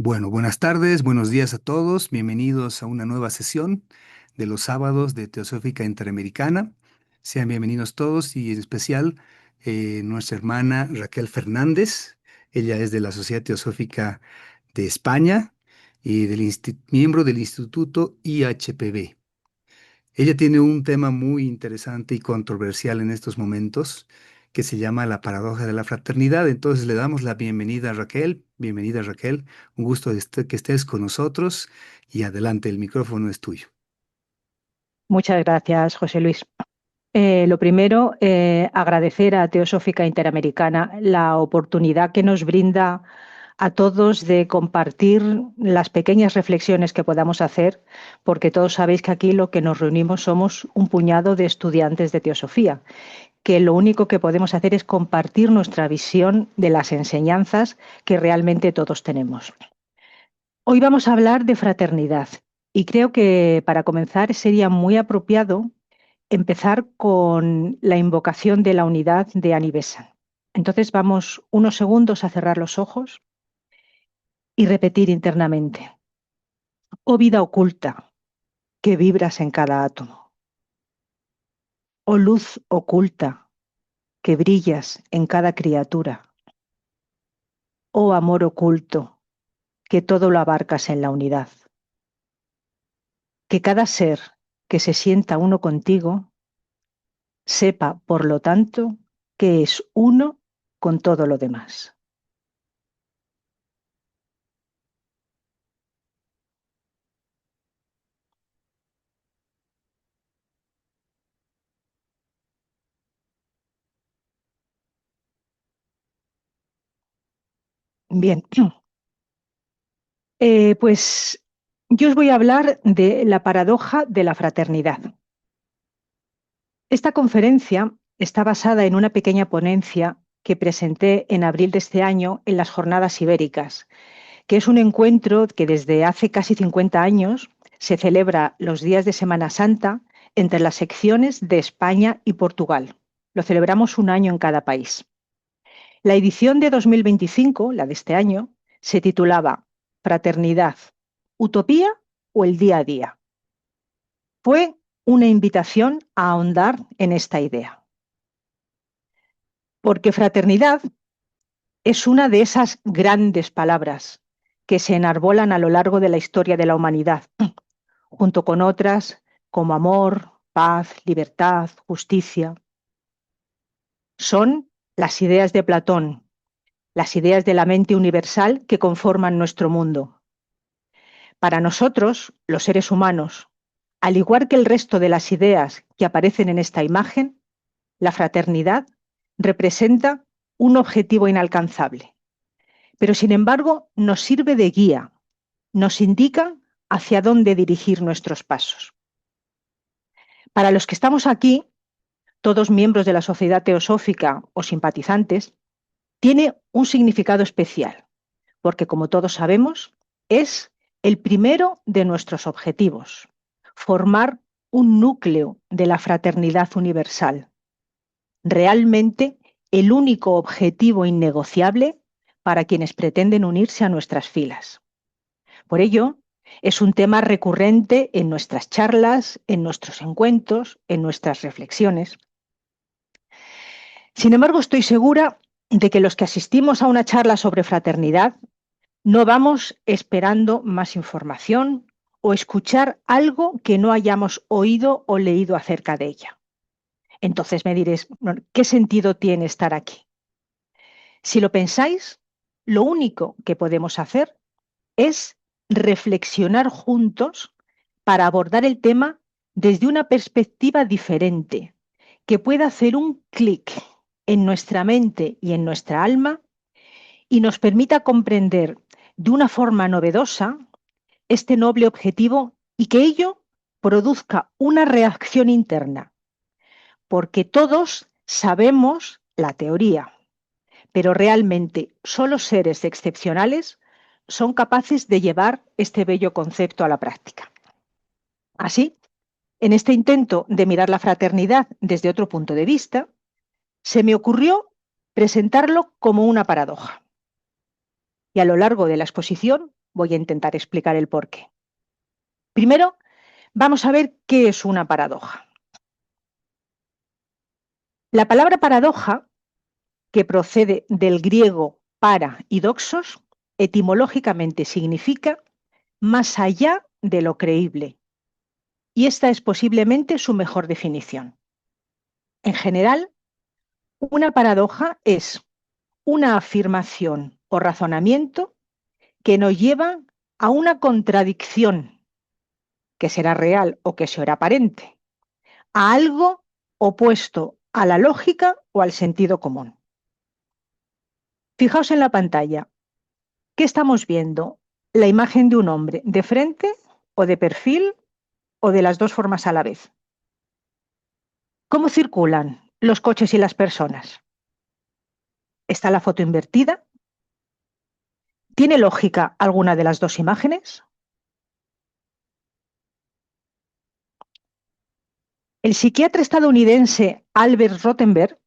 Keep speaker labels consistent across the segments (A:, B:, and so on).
A: Bueno, buenas tardes, buenos días a todos. Bienvenidos a una nueva sesión de los sábados de Teosófica Interamericana. Sean bienvenidos todos y en especial nuestra hermana Raquel Fernández. Ella es de la Sociedad Teosófica de España y miembro del Instituto IHPB. Ella tiene un tema muy interesante y controversial en estos momentos que se llama la paradoja de la fraternidad. Entonces le damos la bienvenida a Raquel. Bienvenida Raquel. Un gusto que estés con nosotros y adelante, el micrófono es tuyo.
B: Muchas gracias, José Luis. Lo primero, agradecer a Teosófica Interamericana la oportunidad que nos brinda a todos de compartir las pequeñas reflexiones que podamos hacer, porque todos sabéis que aquí lo que nos reunimos somos un puñado de estudiantes de Teosofía, que lo único que podemos hacer es compartir nuestra visión de las enseñanzas que realmente todos tenemos. Hoy vamos a hablar de fraternidad y creo que para comenzar sería muy apropiado empezar con la invocación de la unidad de Annie Besant. Entonces vamos unos segundos a cerrar los ojos y repetir internamente: oh vida oculta que vibras en cada átomo, oh luz oculta que brillas en cada criatura, oh amor oculto que todo lo abarcas en la unidad. Que cada ser que se sienta uno contigo sepa, por lo tanto, que es uno con todo lo demás. Bien, pues yo os voy a hablar de la paradoja de la fraternidad. Esta conferencia está basada en una pequeña ponencia que presenté en abril de este año en las Jornadas Ibéricas, que es un encuentro que desde hace casi 50 años se celebra los días de Semana Santa entre las secciones de España y Portugal. Lo celebramos un año en cada país. La edición de 2025, la de este año, se titulaba Fraternidad, ¿utopía o el día a día? Fue una invitación a ahondar en esta idea. Porque fraternidad es una de esas grandes palabras que se enarbolan a lo largo de la historia de la humanidad, junto con otras como amor, paz, libertad, justicia. Son las ideas de Platón, las ideas de la mente universal que conforman nuestro mundo. Para nosotros, los seres humanos, al igual que el resto de las ideas que aparecen en esta imagen, la fraternidad representa un objetivo inalcanzable, pero sin embargo nos sirve de guía, nos indica hacia dónde dirigir nuestros pasos. Para los que estamos aquí, todos miembros de la Sociedad Teosófica o simpatizantes, tiene un significado especial, porque como todos sabemos, es el primero de nuestros objetivos: formar un núcleo de la fraternidad universal, realmente el único objetivo innegociable para quienes pretenden unirse a nuestras filas. Por ello, es un tema recurrente en nuestras charlas, en nuestros encuentros, en nuestras reflexiones. Sin embargo, estoy segura de que los que asistimos a una charla sobre fraternidad no vamos esperando más información o escuchar algo que no hayamos oído o leído acerca de ella. Entonces me diréis, bueno, ¿qué sentido tiene estar aquí? Si lo pensáis, lo único que podemos hacer es reflexionar juntos para abordar el tema desde una perspectiva diferente, que pueda hacer un clic en nuestra mente y en nuestra alma y nos permita comprender de una forma novedosa este noble objetivo y que ello produzca una reacción interna, porque todos sabemos la teoría, pero realmente solo seres excepcionales son capaces de llevar este bello concepto a la práctica. Así, en este intento de mirar la fraternidad desde otro punto de vista, se me ocurrió presentarlo como una paradoja. Y a lo largo de la exposición Voy a intentar explicar el porqué. Primero, vamos a ver qué es una paradoja. La palabra paradoja, que procede del griego para y doxos, etimológicamente significa más allá de lo creíble, y esta es posiblemente su mejor definición. En general, una paradoja es una afirmación o razonamiento que nos lleva a una contradicción, que será real o que será aparente, a algo opuesto a la lógica o al sentido común. Fijaos en la pantalla. ¿Qué estamos viendo? ¿La imagen de un hombre de frente o de perfil o de las dos formas a la vez? ¿Cómo circulan los coches y las personas? ¿Está la foto invertida? ¿Tiene lógica alguna de las dos imágenes? El psiquiatra estadounidense Albert Rothenberg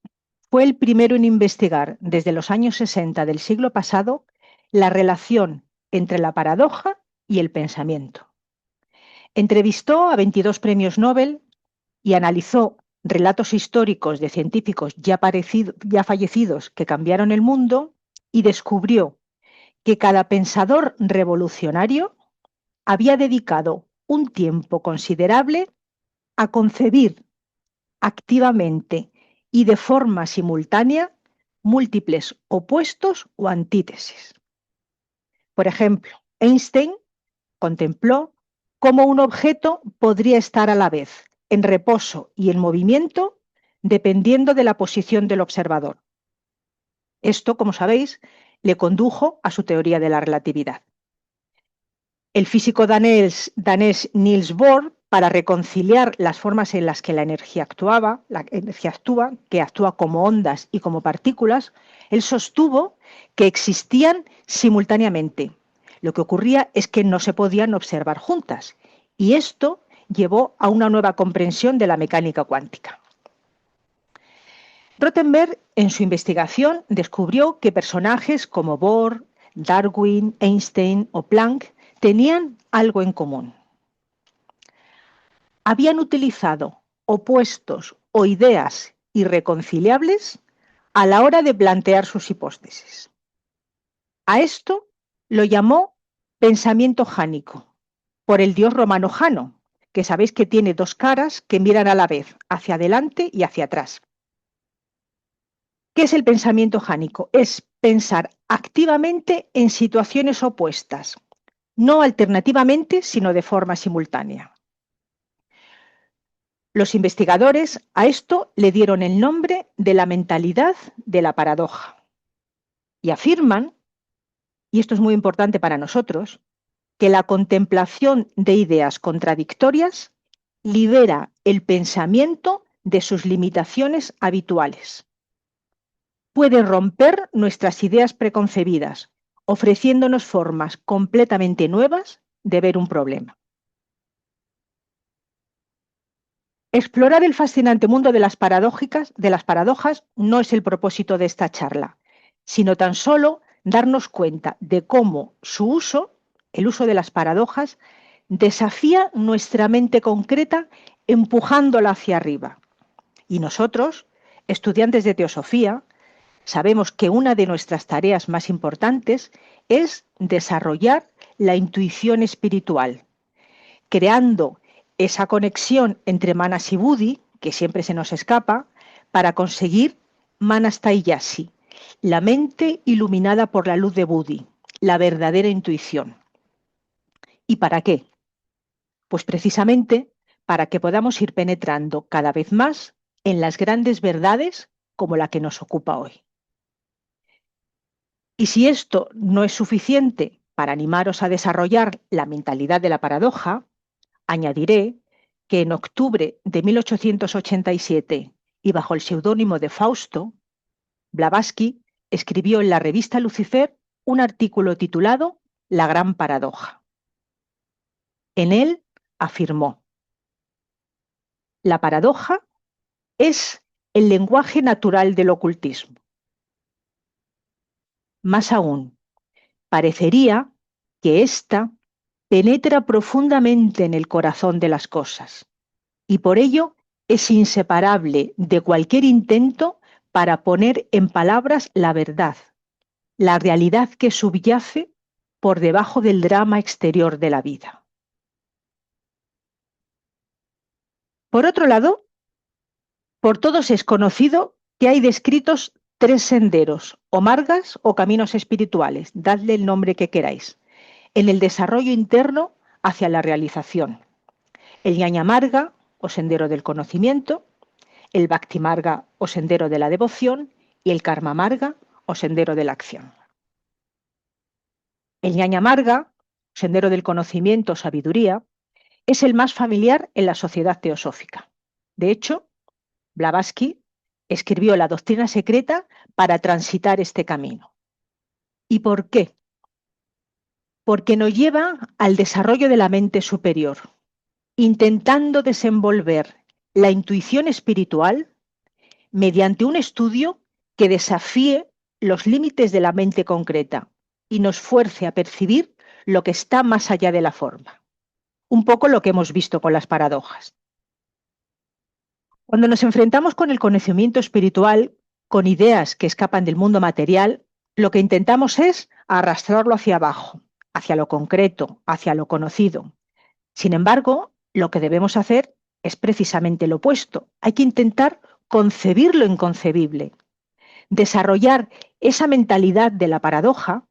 B: fue el primero en investigar desde los años 60 del siglo pasado la relación entre la paradoja y el pensamiento. Entrevistó a 22 premios Nobel y analizó relatos históricos de científicos ya fallecidos que cambiaron el mundo y descubrió que cada pensador revolucionario había dedicado un tiempo considerable a concebir activamente y de forma simultánea múltiples opuestos o antítesis. Por ejemplo, Einstein contempló cómo un objeto podría estar a la vez en reposo y en movimiento dependiendo de la posición del observador. Esto, como sabéis, le condujo a su teoría de la relatividad. El físico danés Niels Bohr, para reconciliar las formas en las que la energía actúa, que actúa como ondas y como partículas, él sostuvo que existían simultáneamente. Lo que ocurría es que no se podían observar juntas, y esto llevó a una nueva comprensión de la mecánica cuántica. Rothenberg, en su investigación, descubrió que personajes como Bohr, Darwin, Einstein o Planck tenían algo en común. Habían utilizado opuestos o ideas irreconciliables a la hora de plantear sus hipótesis. A esto lo llamó pensamiento jánico, por el dios romano Jano, que sabéis que tiene dos caras que miran a la vez, hacia adelante y hacia atrás. ¿Qué es el pensamiento jánico? Es pensar activamente en situaciones opuestas, no alternativamente, sino de forma simultánea. Los investigadores a esto le dieron el nombre de la mentalidad de la paradoja y afirman, y esto es muy importante para nosotros, que la contemplación de ideas contradictorias libera el pensamiento de sus limitaciones habituales. Puede romper nuestras ideas preconcebidas, ofreciéndonos formas completamente nuevas de ver un problema. Explorar el fascinante mundo de las paradojas no es el propósito de esta charla, sino tan solo darnos cuenta de cómo su uso, el uso de las paradojas, desafía nuestra mente concreta empujándola hacia arriba. Y nosotros, estudiantes de teosofía, sabemos que una de nuestras tareas más importantes es desarrollar la intuición espiritual, creando esa conexión entre Manas y Buddhi, que siempre se nos escapa, para conseguir Manastayasi, la mente iluminada por la luz de Buddhi, la verdadera intuición. ¿Y para qué? Pues precisamente para que podamos ir penetrando cada vez más en las grandes verdades como la que nos ocupa hoy. Y si esto no es suficiente para animaros a desarrollar la mentalidad de la paradoja, añadiré que en octubre de 1887 y bajo el seudónimo de Fausto, Blavatsky escribió en la revista Lucifer un artículo titulado La gran paradoja. En él afirmó: la paradoja es el lenguaje natural del ocultismo. Más aún, parecería que ésta penetra profundamente en el corazón de las cosas y por ello es inseparable de cualquier intento para poner en palabras la verdad, la realidad que subyace por debajo del drama exterior de la vida. Por otro lado, por todos es conocido que hay descritos tres senderos, o margas o caminos espirituales, dadle el nombre que queráis, en el desarrollo interno hacia la realización. El Ñaña Marga, o sendero del conocimiento, el Bhakti Marga, o sendero de la devoción, y el Karma Marga, o sendero de la acción. El Ñaña Marga, sendero del conocimiento o sabiduría, es el más familiar en la sociedad teosófica. De hecho, Blavatsky escribió la doctrina secreta para transitar este camino. ¿Y por qué? Porque nos lleva al desarrollo de la mente superior, intentando desenvolver la intuición espiritual mediante un estudio que desafíe los límites de la mente concreta y nos fuerce a percibir lo que está más allá de la forma. Un poco lo que hemos visto con las paradojas. Cuando nos enfrentamos con el conocimiento espiritual, con ideas que escapan del mundo material, lo que intentamos es arrastrarlo hacia abajo, hacia lo concreto, hacia lo conocido. Sin embargo, lo que debemos hacer es precisamente lo opuesto. Hay que intentar concebir lo inconcebible, desarrollar esa mentalidad de la paradoja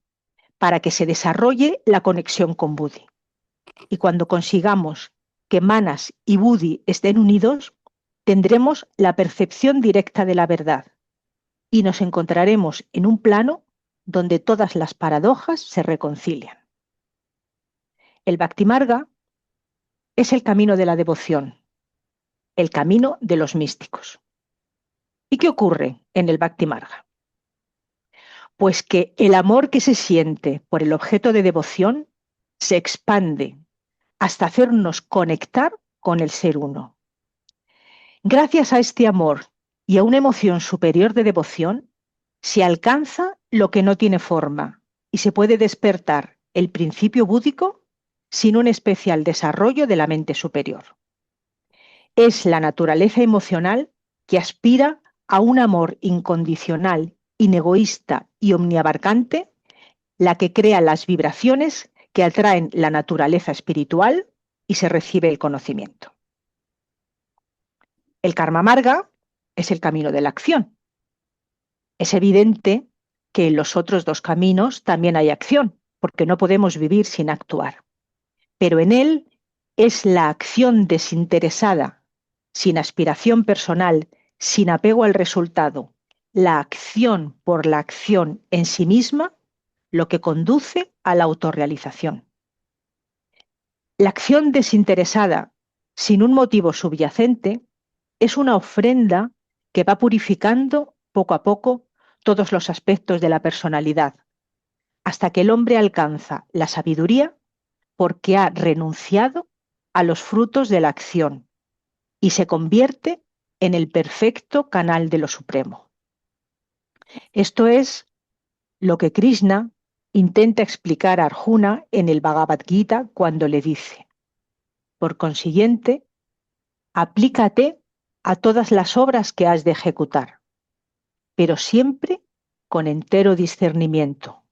B: para que se desarrolle la conexión con Buddhi. Y cuando consigamos que Manas y Buddhi estén unidos, tendremos la percepción directa de la verdad y nos encontraremos en un plano donde todas las paradojas se reconcilian. El Bhakti Marga es el camino de la devoción, el camino de los místicos. ¿Y qué ocurre en el Bhakti Marga? Pues que el amor que se siente por el objeto de devoción se expande hasta hacernos conectar con el ser uno. Gracias a este amor y a una emoción superior de devoción, se alcanza lo que no tiene forma y se puede despertar el principio búdico sin un especial desarrollo de la mente superior. Es la naturaleza emocional que aspira a un amor incondicional, inegoísta y omniabarcante, la que crea las vibraciones que atraen la naturaleza espiritual y se recibe el conocimiento. El Karma Marga es el camino de la acción. Es evidente que en los otros dos caminos también hay acción, porque no podemos vivir sin actuar. Pero en él es la acción desinteresada, sin aspiración personal, sin apego al resultado, la acción por la acción en sí misma, lo que conduce a la autorrealización. La acción desinteresada, sin un motivo subyacente, es una ofrenda que va purificando poco a poco todos los aspectos de la personalidad, hasta que el hombre alcanza la sabiduría porque ha renunciado a los frutos de la acción y se convierte en el perfecto canal de lo supremo. Esto es lo que Krishna intenta explicar a Arjuna en el Bhagavad Gita cuando le dice: por consiguiente, aplícate a todas las obras que has de ejecutar, pero siempre con entero discernimiento,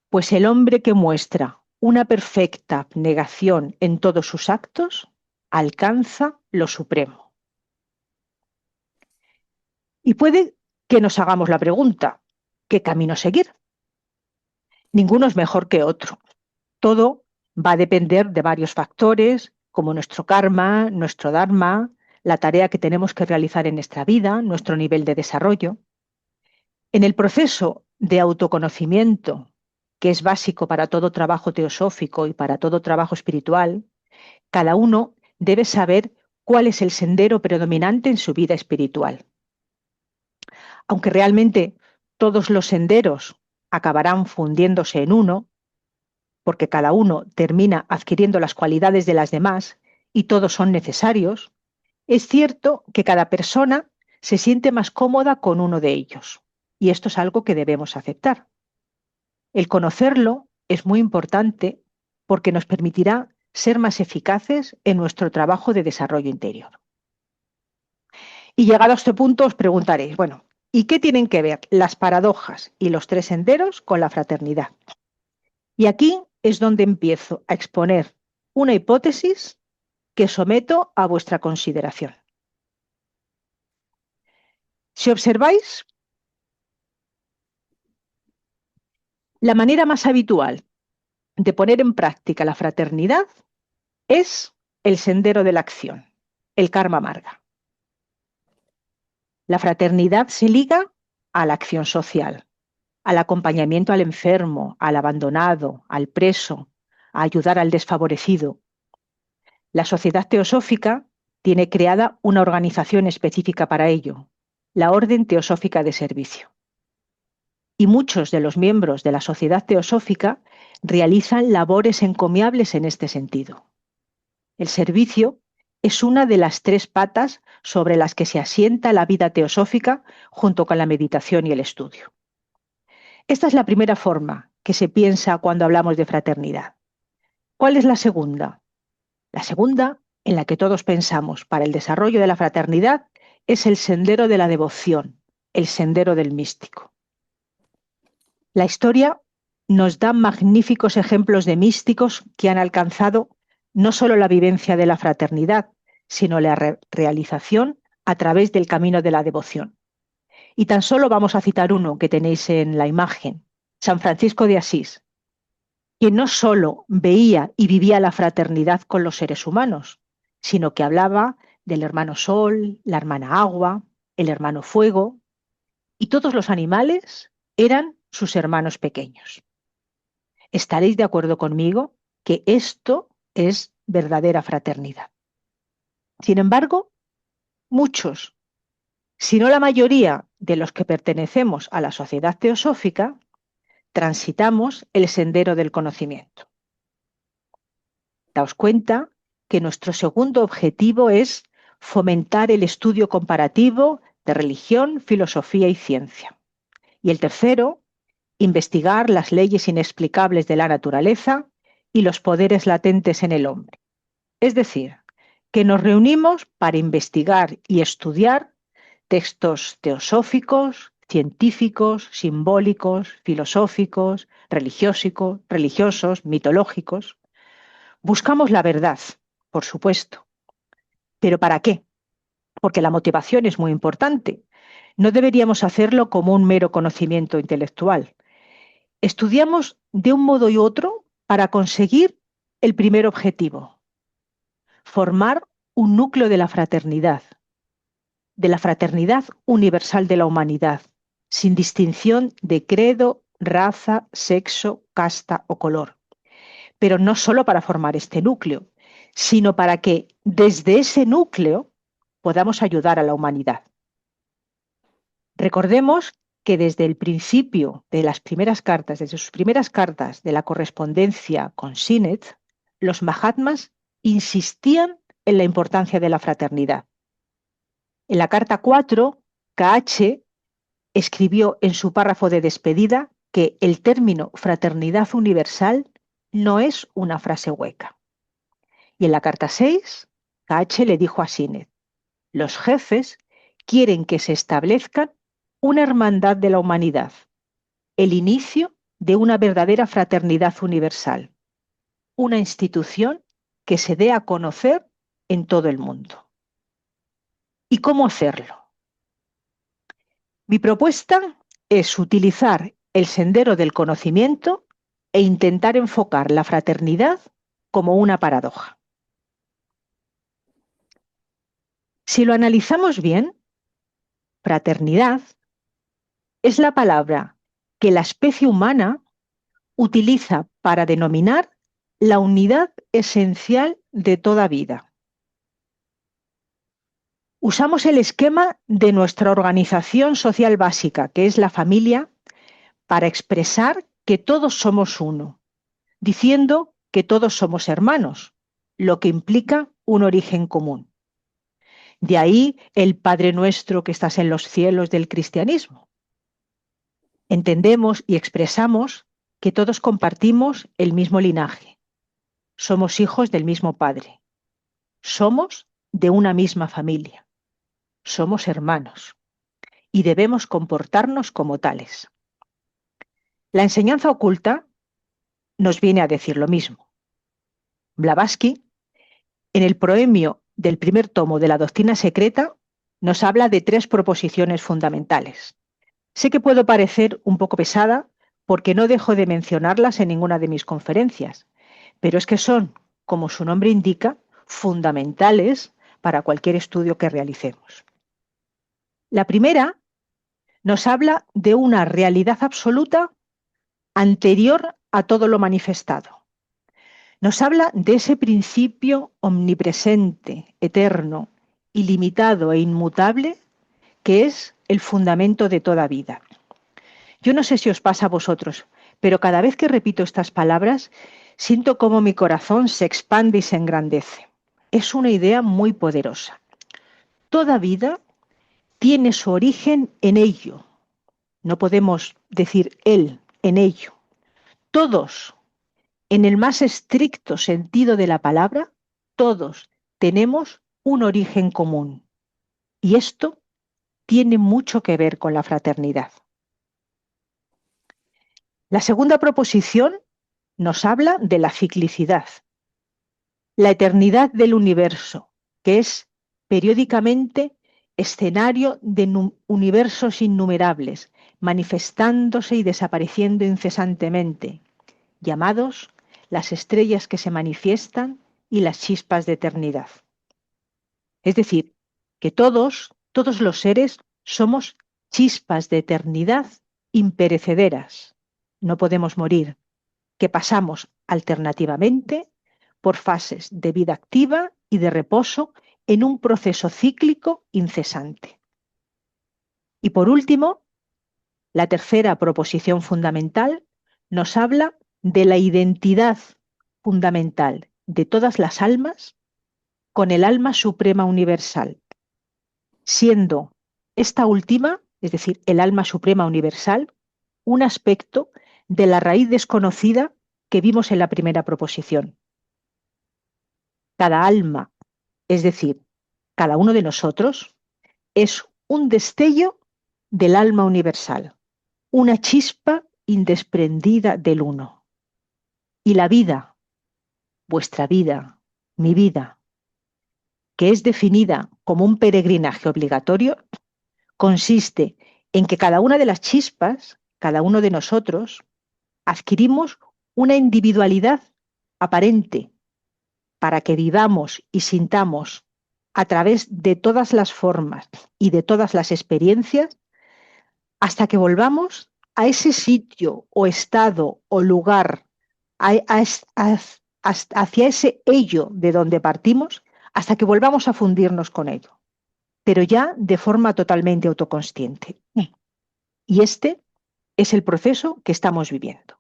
B: pues el hombre que muestra una perfecta abnegación en todos sus actos alcanza lo supremo. Y puede que nos hagamos la pregunta: ¿qué camino seguir? Ninguno es mejor que otro. Todo va a depender de varios factores, como nuestro karma, nuestro dharma, la tarea que tenemos que realizar en nuestra vida, nuestro nivel de desarrollo. En el proceso de autoconocimiento, que es básico para todo trabajo teosófico y para todo trabajo espiritual, cada uno debe saber cuál es el sendero predominante en su vida espiritual. Aunque realmente todos los senderos acabarán fundiéndose en uno, porque cada uno termina adquiriendo las cualidades de las demás y todos son necesarios, es cierto que cada persona se siente más cómoda con uno de ellos. Y esto es algo que debemos aceptar. El conocerlo es muy importante porque nos permitirá ser más eficaces en nuestro trabajo de desarrollo interior. Y llegado a este punto os preguntaréis, bueno, ¿y qué tienen que ver las paradojas y los tres senderos con la fraternidad? Y aquí es donde empiezo a exponer una hipótesis que someto a vuestra consideración. Si observáis, la manera más habitual de poner en práctica la fraternidad es el sendero de la acción, el karma marga. La fraternidad se liga a la acción social, al acompañamiento al enfermo, al abandonado, al preso, a ayudar al desfavorecido. La sociedad teosófica tiene creada una organización específica para ello, la Orden Teosófica de Servicio. Y muchos de los miembros de la sociedad teosófica realizan labores encomiables en este sentido. El servicio es una de las tres patas sobre las que se asienta la vida teosófica junto con la meditación y el estudio. Esta es la primera forma que se piensa cuando hablamos de fraternidad. ¿Cuál es la segunda? La segunda, en la que todos pensamos para el desarrollo de la fraternidad, es el sendero de la devoción, el sendero del místico. La historia nos da magníficos ejemplos de místicos que han alcanzado no solo la vivencia de la fraternidad, sino la realización a través del camino de la devoción. Y tan solo vamos a citar uno que tenéis en la imagen, San Francisco de Asís, que no solo veía y vivía la fraternidad con los seres humanos, sino que hablaba del hermano sol, la hermana agua, el hermano fuego, y todos los animales eran sus hermanos pequeños. Estaréis de acuerdo conmigo que esto es verdadera fraternidad. Sin embargo, muchos, si no la mayoría de los que pertenecemos a la sociedad teosófica, transitamos el sendero del conocimiento. Daos cuenta que nuestro segundo objetivo es fomentar el estudio comparativo de religión, filosofía y ciencia. Y el tercero, investigar las leyes inexplicables de la naturaleza y los poderes latentes en el hombre. Es decir, que nos reunimos para investigar y estudiar textos teosóficos, científicos, simbólicos, filosóficos, religiosos, mitológicos. Buscamos la verdad, por supuesto. ¿Pero para qué? Porque la motivación es muy importante. No deberíamos hacerlo como un mero conocimiento intelectual. Estudiamos de un modo y otro para conseguir el primer objetivo: formar un núcleo de la fraternidad universal de la humanidad, sin distinción de credo, raza, sexo, casta o color. Pero no solo para formar este núcleo, sino para que desde ese núcleo podamos ayudar a la humanidad. Recordemos que desde el principio de las primeras cartas, desde sus primeras cartas de la correspondencia con Sinet, los Mahatmas insistían en la importancia de la fraternidad. En la carta 4, KH escribió en su párrafo de despedida que el término fraternidad universal no es una frase hueca. Y en la carta 6, KH le dijo a Sinet: los jefes quieren que se establezcan una hermandad de la humanidad, el inicio de una verdadera fraternidad universal, una institución que se dé a conocer en todo el mundo. ¿Y cómo hacerlo? Mi propuesta es utilizar el sendero del conocimiento e intentar enfocar la fraternidad como una paradoja. Si lo analizamos bien, fraternidad es la palabra que la especie humana utiliza para denominar la unidad esencial de toda vida. Usamos el esquema de nuestra organización social básica, que es la familia, para expresar que todos somos uno, diciendo que todos somos hermanos, lo que implica un origen común. De ahí el Padre Nuestro que estás en los cielos del cristianismo. Entendemos y expresamos que todos compartimos el mismo linaje, somos hijos del mismo padre, somos de una misma familia, somos hermanos y debemos comportarnos como tales. La enseñanza oculta nos viene a decir lo mismo. Blavatsky, en el proemio del primer tomo de la Doctrina Secreta, nos habla de 3 proposiciones fundamentales. Sé que puedo parecer un poco pesada porque no dejo de mencionarlas en ninguna de mis conferencias, pero es que son, como su nombre indica, fundamentales para cualquier estudio que realicemos. La primera nos habla de una realidad absoluta anterior a todo lo manifestado. Nos habla de ese principio omnipresente, eterno, ilimitado e inmutable que es el fundamento de toda vida. Yo no sé si os pasa a vosotros, pero cada vez que repito estas palabras, siento cómo mi corazón se expande y se engrandece. Es una idea muy poderosa. Toda vida tiene su origen en ello. No podemos decir él, en ello. Todos, en el más estricto sentido de la palabra, todos tenemos un origen común. Y esto tiene mucho que ver con la fraternidad. La segunda proposición nos habla de la ciclicidad, la eternidad del universo, que es periódicamente escenario de universos innumerables, manifestándose y desapareciendo incesantemente, llamados las estrellas que se manifiestan y las chispas de eternidad. Es decir, que todos los seres somos chispas de eternidad imperecederas. No podemos morir, que pasamos alternativamente por fases de vida activa y de reposo en un proceso cíclico incesante. Y por último, la tercera proposición fundamental nos habla de la identidad fundamental de todas las almas con el alma suprema universal, siendo esta última, es decir, el alma suprema universal, un aspecto de la raíz desconocida que vimos en la primera proposición. Cada alma, es decir, cada uno de nosotros, es un destello del alma universal, una chispa indesprendida del uno. Y la vida, vuestra vida, mi vida, que es definida como un peregrinaje obligatorio, consiste en que cada una de las chispas, cada uno de nosotros, adquirimos una individualidad aparente para que vivamos y sintamos a través de todas las formas y de todas las experiencias hasta que volvamos a ese sitio o estado o lugar, hacia ese ello de donde partimos, hasta que volvamos a fundirnos con ello, pero ya de forma totalmente autoconsciente. Y este es el proceso que estamos viviendo.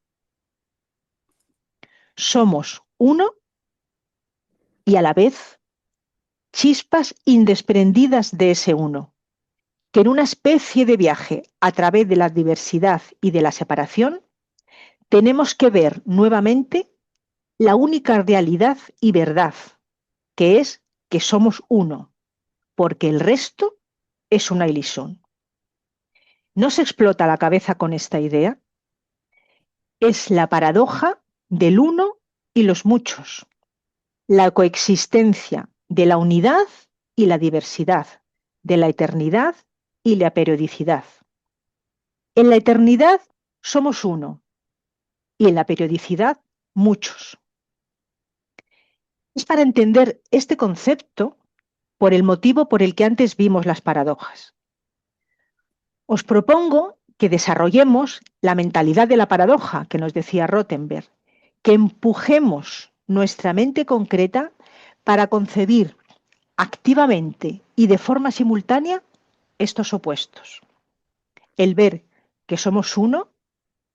B: Somos uno y a la vez chispas indesprendidas de ese uno, que en una especie de viaje a través de la diversidad y de la separación, tenemos que ver nuevamente la única realidad y verdad, que es que somos uno, porque el resto es una ilusión. ¿No se explota la cabeza con esta idea? Es la paradoja del uno y los muchos, la coexistencia de la unidad y la diversidad, de la eternidad y la periodicidad. En la eternidad somos uno y en la periodicidad muchos. Es para entender este concepto por el motivo por el que antes vimos las paradojas. Os propongo que desarrollemos la mentalidad de la paradoja que nos decía Rothenberg, que empujemos nuestra mente concreta para concebir activamente y de forma simultánea estos opuestos. El ver que somos uno,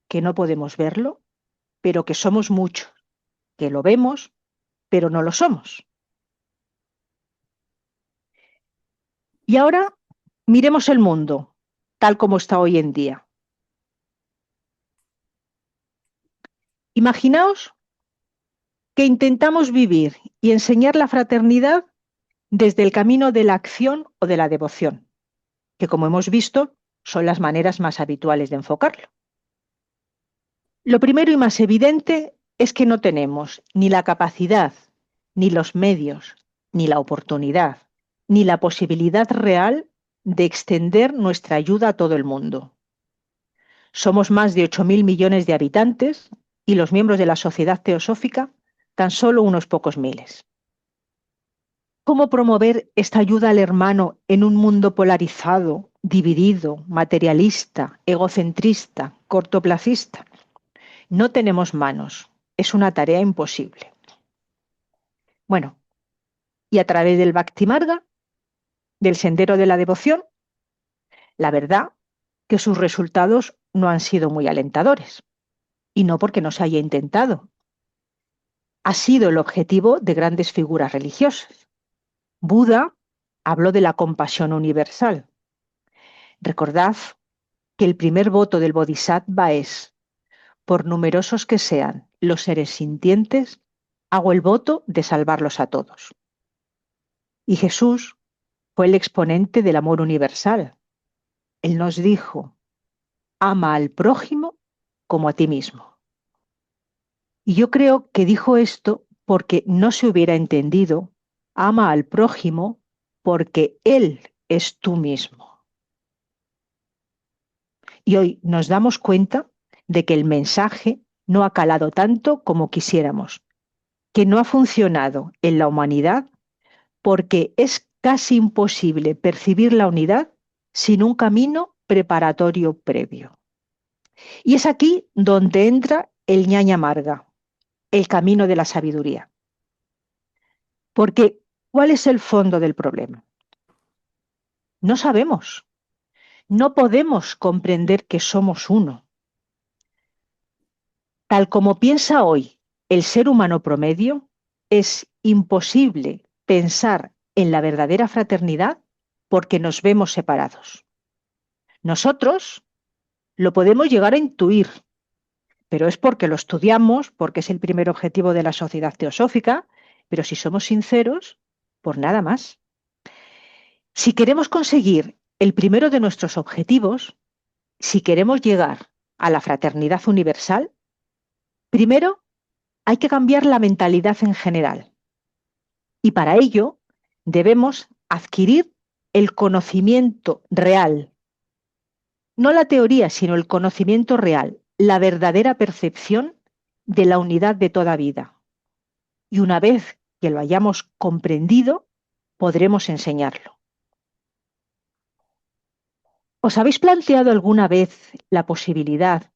B: que no podemos verlo, pero que somos muchos, que lo vemos, pero no lo somos. Y ahora miremos el mundo tal como está hoy en día. Imaginaos que intentamos vivir y enseñar la fraternidad desde el camino de la acción o de la devoción, que como hemos visto son las maneras más habituales de enfocarlo. Lo primero y más evidente es que no tenemos ni la capacidad, ni los medios, ni la oportunidad, ni la posibilidad real de extender nuestra ayuda a todo el mundo. Somos más de 8.000 millones de habitantes y los miembros de la sociedad teosófica tan solo unos pocos miles. ¿Cómo promover esta ayuda al hermano en un mundo polarizado, dividido, materialista, egocentrista, cortoplacista? No tenemos manos. Es una tarea imposible. Bueno, y a través del Bhakti Marga, del sendero de la devoción, la verdad que sus resultados no han sido muy alentadores. Y no porque no se haya intentado. Ha sido el objetivo de grandes figuras religiosas. Buda habló de la compasión universal. Recordad que el primer voto del Bodhisattva es: por numerosos que sean los seres sintientes, hago el voto de salvarlos a todos. Y Jesús fue el exponente del amor universal. Él nos dijo: ama al prójimo como a ti mismo. Y yo creo que dijo esto porque no se hubiera entendido: ama al prójimo porque Él es tú mismo. Y hoy nos damos cuenta de que el mensaje no ha calado tanto como quisiéramos, que no ha funcionado en la humanidad porque es casi imposible percibir la unidad sin un camino preparatorio previo. Y es aquí donde entra el ñaña amarga, el camino de la sabiduría. Porque, ¿cuál es el fondo del problema? No sabemos, no podemos comprender que somos uno. Tal como piensa hoy el ser humano promedio, es imposible pensar en la verdadera fraternidad porque nos vemos separados. Nosotros lo podemos llegar a intuir, pero es porque lo estudiamos, porque es el primer objetivo de la sociedad teosófica, pero si somos sinceros, por nada más. Si queremos conseguir el primero de nuestros objetivos, si queremos llegar a la fraternidad universal, primero hay que cambiar la mentalidad en general. Y para ello debemos adquirir el conocimiento real, no la teoría, sino el conocimiento real, la verdadera percepción de la unidad de toda vida. Y una vez que lo hayamos comprendido, podremos enseñarlo. ¿Os habéis planteado alguna vez la posibilidad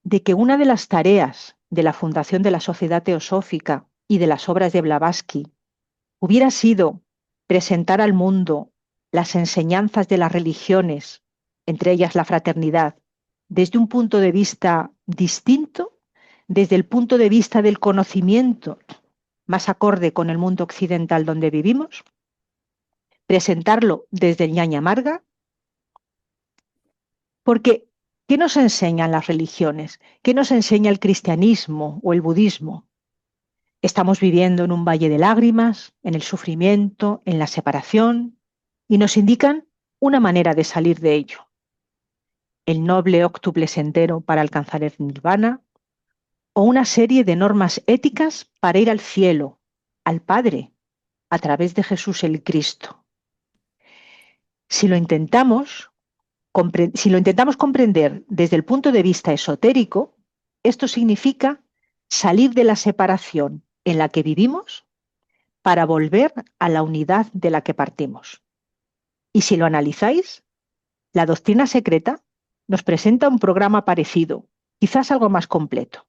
B: de que una de las tareas de la fundación de la Sociedad Teosófica y de las obras de Blavatsky hubiera sido presentar al mundo las enseñanzas de las religiones, entre ellas la fraternidad, desde un punto de vista distinto, desde el punto de vista del conocimiento más acorde con el mundo occidental donde vivimos? Presentarlo desde el ñaña amarga, porque ¿qué nos enseñan las religiones? ¿Qué nos enseña el cristianismo o el budismo? Estamos viviendo en un valle de lágrimas, en el sufrimiento, en la separación, y nos indican una manera de salir de ello: el noble óctuple sendero para alcanzar el nirvana, o una serie de normas éticas para ir al cielo, al Padre, a través de Jesús el Cristo. Si lo intentamos, comprender desde el punto de vista esotérico, esto significa salir de la separación en la que vivimos para volver a la unidad de la que partimos. Y si lo analizáis, la doctrina secreta nos presenta un programa parecido, quizás algo más completo.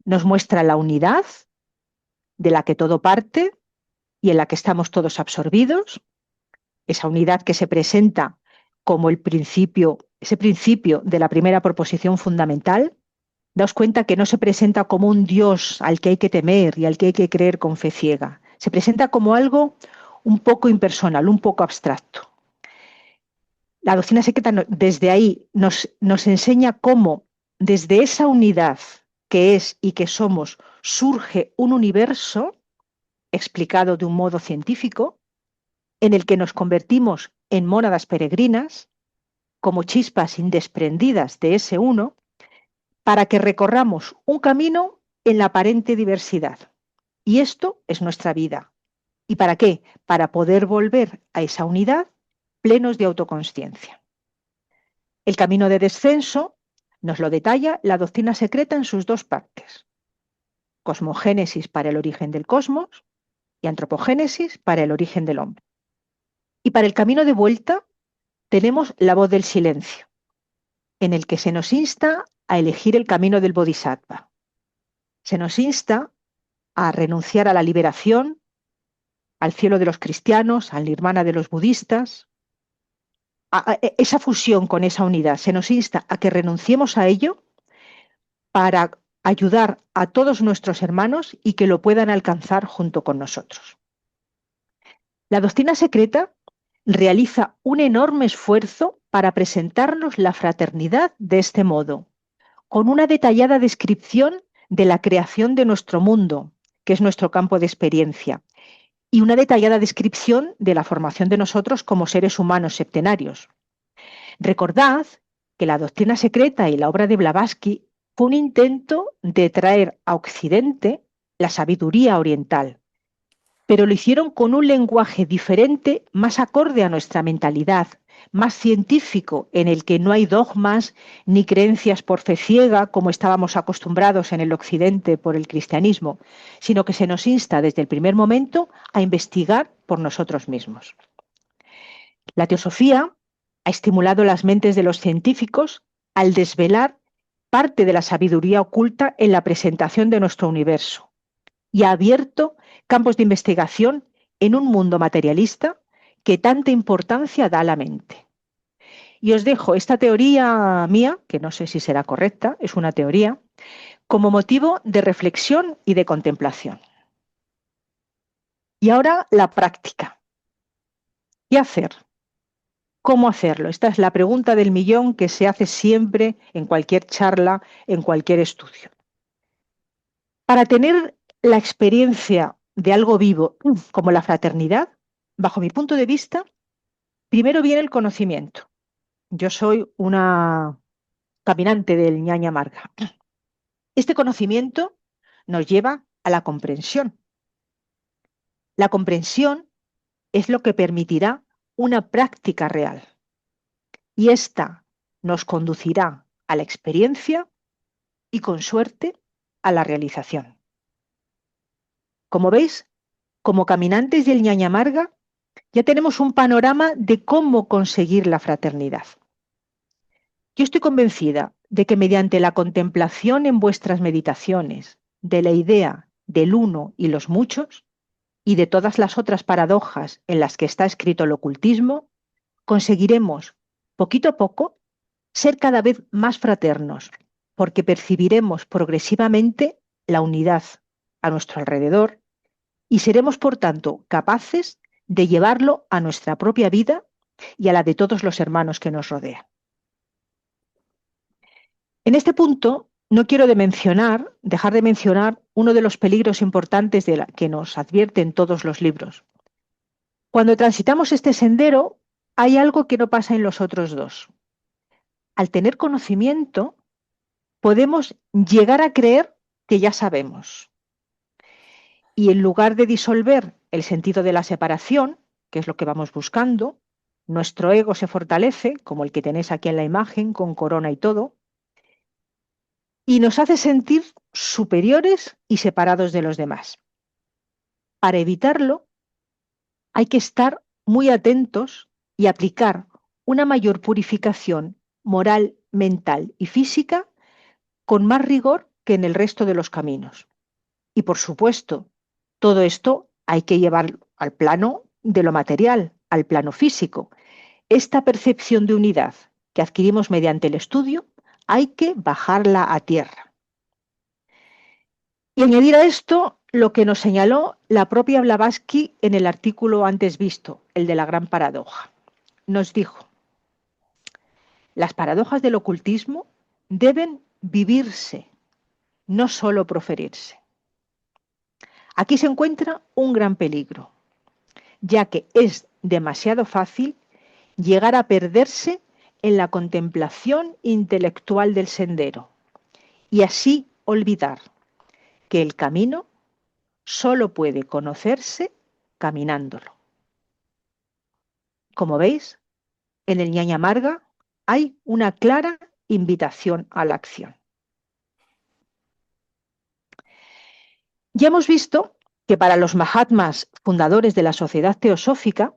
B: Nos muestra la unidad de la que todo parte y en la que estamos todos absorbidos, esa unidad que se presenta como ese principio de la primera proposición fundamental. Daos cuenta que no se presenta como un Dios al que hay que temer y al que hay que creer con fe ciega. Se presenta como algo un poco impersonal, un poco abstracto. La doctrina secreta desde ahí nos enseña cómo, desde esa unidad que es y que somos, surge un universo explicado de un modo científico en el que nos convertimos en mónadas peregrinas, como chispas indesprendidas de ese uno, para que recorramos un camino en la aparente diversidad. Y esto es nuestra vida. ¿Y para qué? Para poder volver a esa unidad plenos de autoconsciencia. El camino de descenso nos lo detalla la doctrina secreta en sus dos partes: cosmogénesis para el origen del cosmos y antropogénesis para el origen del hombre. Y para el camino de vuelta tenemos la voz del silencio, en el que se nos insta a elegir el camino del bodhisattva. Se nos insta a renunciar a la liberación, al cielo de los cristianos, al nirvana de los budistas, esa fusión con esa unidad. Se nos insta a que renunciemos a ello para ayudar a todos nuestros hermanos y que lo puedan alcanzar junto con nosotros. La doctrina secreta realiza un enorme esfuerzo para presentarnos la fraternidad de este modo, con una detallada descripción de la creación de nuestro mundo, que es nuestro campo de experiencia, y una detallada descripción de la formación de nosotros como seres humanos septenarios. Recordad que la doctrina secreta y la obra de Blavatsky fue un intento de traer a Occidente la sabiduría oriental, pero lo hicieron con un lenguaje diferente, más acorde a nuestra mentalidad, más científico, en el que no hay dogmas ni creencias por fe ciega, como estábamos acostumbrados en el Occidente por el cristianismo, sino que se nos insta desde el primer momento a investigar por nosotros mismos. La teosofía ha estimulado las mentes de los científicos al desvelar parte de la sabiduría oculta en la presentación de nuestro universo y ha abierto campos de investigación en un mundo materialista que tanta importancia da a la mente. Y os dejo esta teoría mía, que no sé si será correcta, es una teoría, como motivo de reflexión y de contemplación. Y ahora la práctica. ¿Qué hacer? ¿Cómo hacerlo? Esta es la pregunta del millón que se hace siempre en cualquier charla, en cualquier estudio. Para tener la experiencia de algo vivo como la fraternidad, bajo mi punto de vista, primero viene el conocimiento. Yo soy una caminante del ñaña amarga. Este conocimiento nos lleva a la comprensión. La comprensión es lo que permitirá una práctica real y esta nos conducirá a la experiencia y, con suerte, a la realización. Como veis, como caminantes del ñaña amarga, ya tenemos un panorama de cómo conseguir la fraternidad. Yo estoy convencida de que mediante la contemplación en vuestras meditaciones de la idea del uno y los muchos, y de todas las otras paradojas en las que está escrito el ocultismo, conseguiremos, poquito a poco, ser cada vez más fraternos, porque percibiremos progresivamente la unidad a nuestro alrededor y seremos, por tanto, capaces de llevarlo a nuestra propia vida y a la de todos los hermanos que nos rodean. En este punto, no quiero dejar de mencionar uno de los peligros importantes que nos advierten todos los libros. Cuando transitamos este sendero, hay algo que no pasa en los otros dos. Al tener conocimiento, podemos llegar a creer que ya sabemos. Y en lugar de disolver el sentido de la separación, que es lo que vamos buscando, nuestro ego se fortalece, como el que tenéis aquí en la imagen, con corona y todo, y nos hace sentir superiores y separados de los demás. Para evitarlo, hay que estar muy atentos y aplicar una mayor purificación moral, mental y física con más rigor que en el resto de los caminos. Y por supuesto, todo esto hay que llevar al plano de lo material, al plano físico. Esta percepción de unidad que adquirimos mediante el estudio hay que bajarla a tierra. Y añadir a esto lo que nos señaló la propia Blavatsky en el artículo antes visto, el de la gran paradoja. Nos dijo: las paradojas del ocultismo deben vivirse, no solo proferirse. Aquí se encuentra un gran peligro, ya que es demasiado fácil llegar a perderse en la contemplación intelectual del sendero y así olvidar que el camino solo puede conocerse caminándolo. Como veis, en el ñaña amarga hay una clara invitación a la acción. Ya hemos visto que para los Mahatmas, fundadores de la Sociedad Teosófica,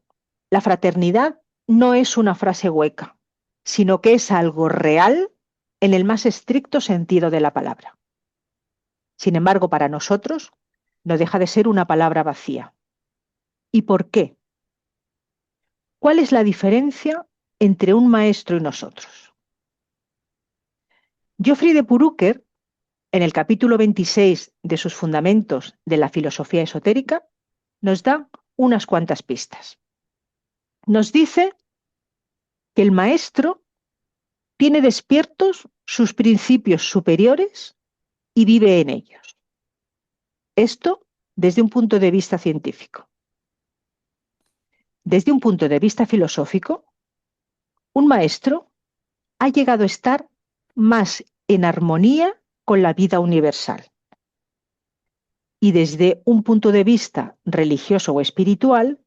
B: la fraternidad no es una frase hueca, sino que es algo real en el más estricto sentido de la palabra. Sin embargo, para nosotros no deja de ser una palabra vacía. ¿Y por qué? ¿Cuál es la diferencia entre un maestro y nosotros? Geoffrey de Purúquer, en el capítulo 26 de sus Fundamentos de la Filosofía Esotérica, nos da unas cuantas pistas. Nos dice que el maestro tiene despiertos sus principios superiores y vive en ellos. Esto desde un punto de vista científico. Desde un punto de vista filosófico, un maestro ha llegado a estar más en armonía con la vida universal. Y desde un punto de vista religioso o espiritual,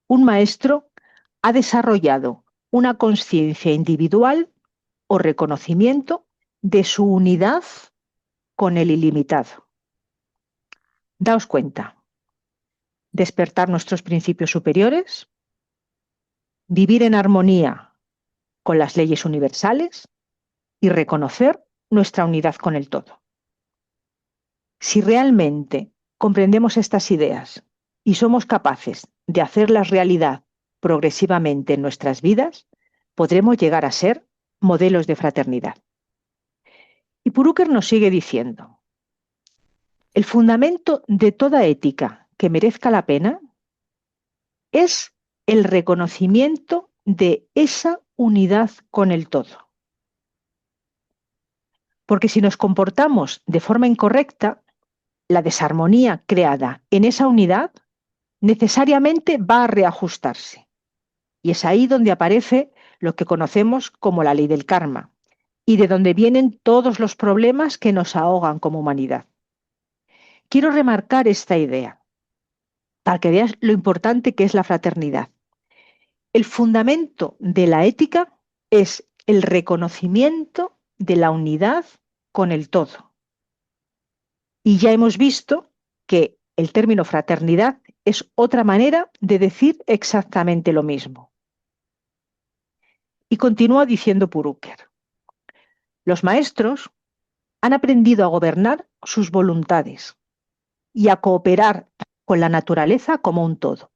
B: un maestro ha desarrollado una conciencia individual o reconocimiento de su unidad con el ilimitado. Daos cuenta, despertar nuestros principios superiores, vivir en armonía con las leyes universales y reconocer nuestra unidad con el todo. Si realmente comprendemos estas ideas y somos capaces de hacerlas realidad progresivamente en nuestras vidas, podremos llegar a ser modelos de fraternidad. Y Purúquer nos sigue diciendo, el fundamento de toda ética que merezca la pena es el reconocimiento de esa unidad con el todo. Porque si nos comportamos de forma incorrecta, la desarmonía creada en esa unidad necesariamente va a reajustarse. Y es ahí donde aparece lo que conocemos como la ley del karma y de donde vienen todos los problemas que nos ahogan como humanidad. Quiero remarcar esta idea para que veas lo importante que es la fraternidad. El fundamento de la ética es el reconocimiento de la unidad con el todo. Y ya hemos visto que el término fraternidad es otra manera de decir exactamente lo mismo. Y continúa diciendo Purúquer, los maestros han aprendido a gobernar sus voluntades y a cooperar con la naturaleza como un todo.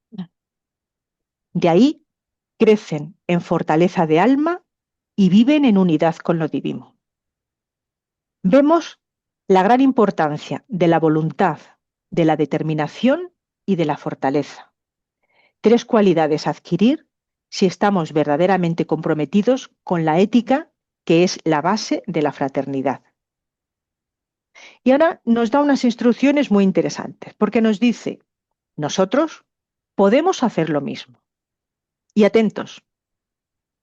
B: De ahí crecen en fortaleza de alma y viven en unidad con lo divino. Vemos la gran importancia de la voluntad, de la determinación y de la fortaleza. Tres cualidades a adquirir si estamos verdaderamente comprometidos con la ética, que es la base de la fraternidad. Y ahora nos da unas instrucciones muy interesantes, porque nos dice, nosotros podemos hacer lo mismo. Y atentos,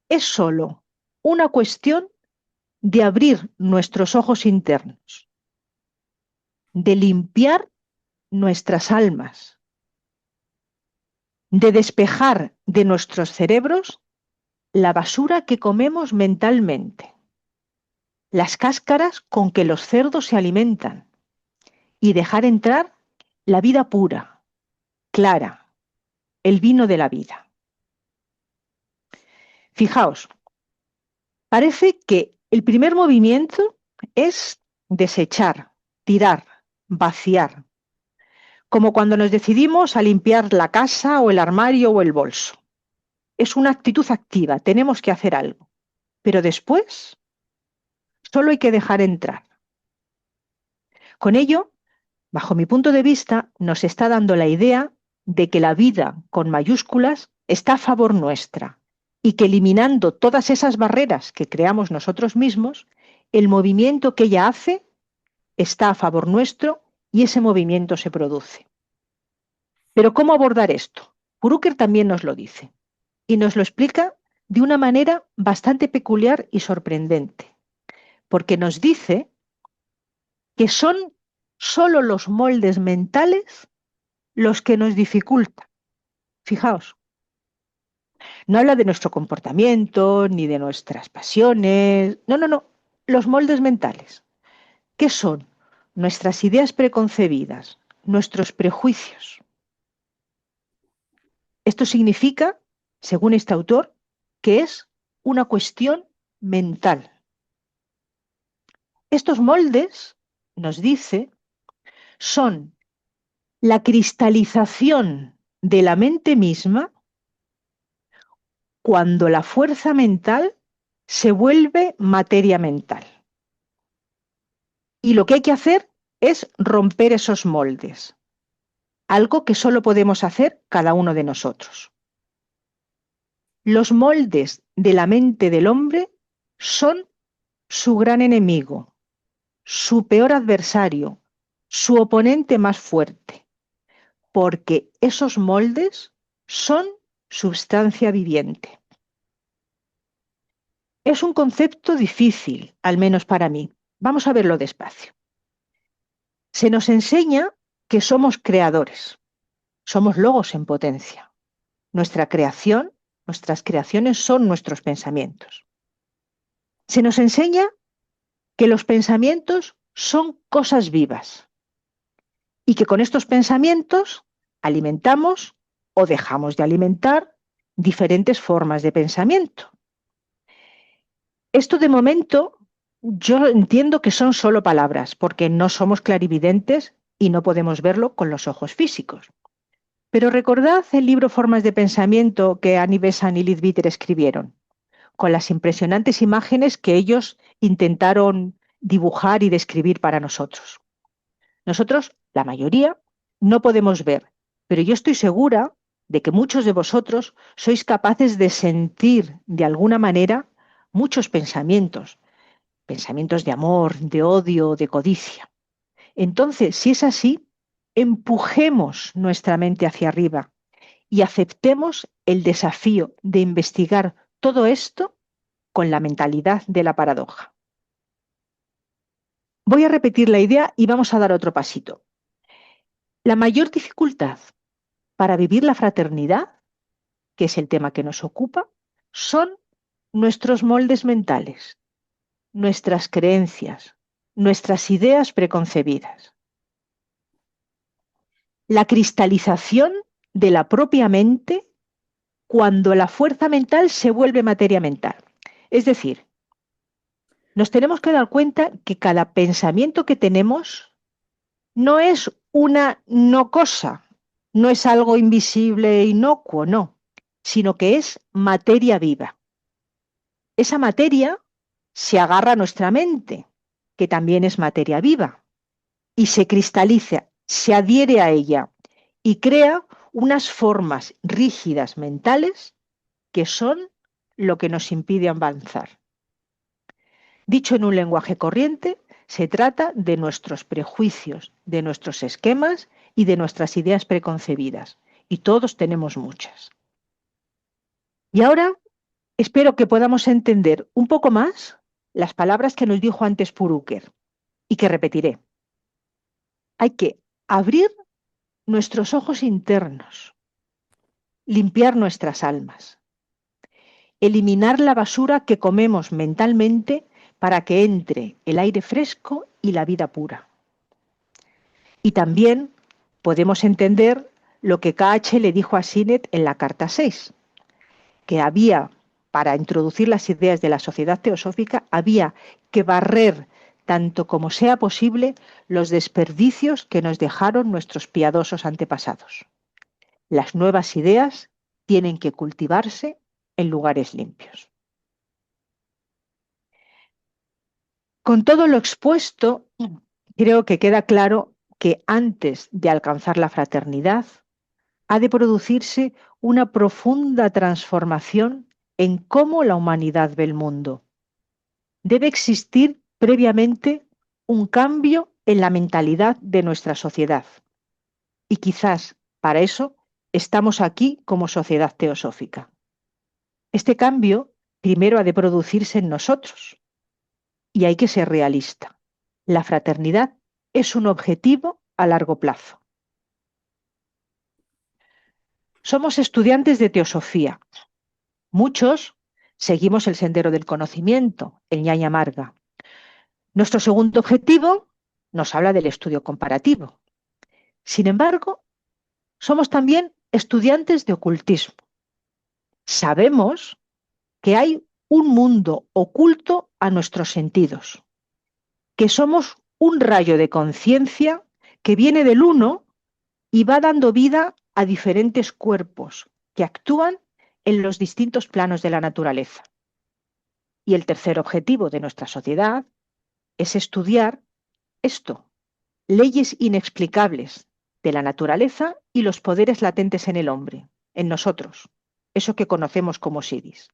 B: es solo una cuestión de abrir nuestros ojos internos, de limpiar nuestras almas, de despejar de nuestros cerebros la basura que comemos mentalmente, las cáscaras con que los cerdos se alimentan y dejar entrar la vida pura, clara, el vino de la vida. Fijaos, parece que el primer movimiento es desechar, tirar, vaciar, como cuando nos decidimos a limpiar la casa o el armario o el bolso. Es una actitud activa, tenemos que hacer algo, pero después solo hay que dejar entrar. Con ello, bajo mi punto de vista, nos está dando la idea de que la vida con mayúsculas está a favor nuestra y que eliminando todas esas barreras que creamos nosotros mismos, el movimiento que ella hace está a favor nuestro y ese movimiento se produce. Pero ¿cómo abordar esto? Brooker también nos lo dice y nos lo explica de una manera bastante peculiar y sorprendente, porque nos dice que son solo los moldes mentales los que nos dificultan. Fijaos, no habla de nuestro comportamiento ni de nuestras pasiones, no, los moldes mentales. ¿Qué son? Nuestras ideas preconcebidas, nuestros prejuicios. Esto significa, según este autor, que es una cuestión mental. Estos moldes, nos dice, son la cristalización de la mente misma cuando la fuerza mental se vuelve materia mental. Y lo que hay que hacer es romper esos moldes, algo que solo podemos hacer cada uno de nosotros. Los moldes de la mente del hombre son su gran enemigo, su peor adversario, su oponente más fuerte, porque esos moldes son substancia viviente. Es un concepto difícil, al menos para mí. Vamos a verlo despacio. Se nos enseña que somos creadores, somos logos en potencia. Nuestra creación, nuestras creaciones son nuestros pensamientos. Se nos enseña que los pensamientos son cosas vivas y que con estos pensamientos alimentamos o dejamos de alimentar diferentes formas de pensamiento. Esto de momento yo entiendo que son solo palabras porque no somos clarividentes y no podemos verlo con los ojos físicos. Pero recordad el libro Formas de Pensamiento que Annie Besant y Liz Bitter escribieron, con las impresionantes imágenes que ellos intentaron dibujar y describir para nosotros. Nosotros, la mayoría, no podemos ver, pero yo estoy segura de que muchos de vosotros sois capaces de sentir de alguna manera muchos pensamientos, pensamientos de amor, de odio, de codicia. Entonces, si es así, empujemos nuestra mente hacia arriba y aceptemos el desafío de investigar todo esto con la mentalidad de la paradoja. Voy a repetir la idea y vamos a dar otro pasito. La mayor dificultad para vivir la fraternidad, que es el tema que nos ocupa, son nuestros moldes mentales, nuestras creencias, nuestras ideas preconcebidas. La cristalización de la propia mente cuando la fuerza mental se vuelve materia mental. Es decir, nos tenemos que dar cuenta que cada pensamiento que tenemos no es una no cosa, no es algo invisible e inocuo, no, sino que es materia viva. Esa materia se agarra a nuestra mente, que también es materia viva, y se cristaliza, se adhiere a ella y crea unas formas rígidas mentales que son lo que nos impide avanzar. Dicho en un lenguaje corriente, se trata de nuestros prejuicios, de nuestros esquemas y de nuestras ideas preconcebidas. Y todos tenemos muchas. Y ahora espero que podamos entender un poco más las palabras que nos dijo antes Puruker y que repetiré. Hay que abrir nuestros ojos internos, limpiar nuestras almas, eliminar la basura que comemos mentalmente para que entre el aire fresco y la vida pura. Y también podemos entender lo que KH le dijo a Sinet en la carta 6, que había, para introducir las ideas de la sociedad teosófica, había que barrer tanto como sea posible los desperdicios que nos dejaron nuestros piadosos antepasados. Las nuevas ideas tienen que cultivarse en lugares limpios. Con todo lo expuesto, creo que queda claro que antes de alcanzar la fraternidad, ha de producirse una profunda transformación en cómo la humanidad ve el mundo. Debe existir previamente un cambio en la mentalidad de nuestra sociedad. Y quizás para eso estamos aquí como sociedad teosófica. Este cambio primero ha de producirse en nosotros y hay que ser realista. La fraternidad es un objetivo a largo plazo. Somos estudiantes de teosofía. Muchos seguimos el sendero del conocimiento, el ñaña marga. Nuestro segundo objetivo nos habla del estudio comparativo. Sin embargo, somos también estudiantes de ocultismo. Sabemos que hay un mundo oculto a nuestros sentidos, que somos un rayo de conciencia que viene del uno y va dando vida a diferentes cuerpos que actúan en los distintos planos de la naturaleza. Y el tercer objetivo de nuestra sociedad es estudiar esto, leyes inexplicables de la naturaleza y los poderes latentes en el hombre, en nosotros, eso que conocemos como psiquis.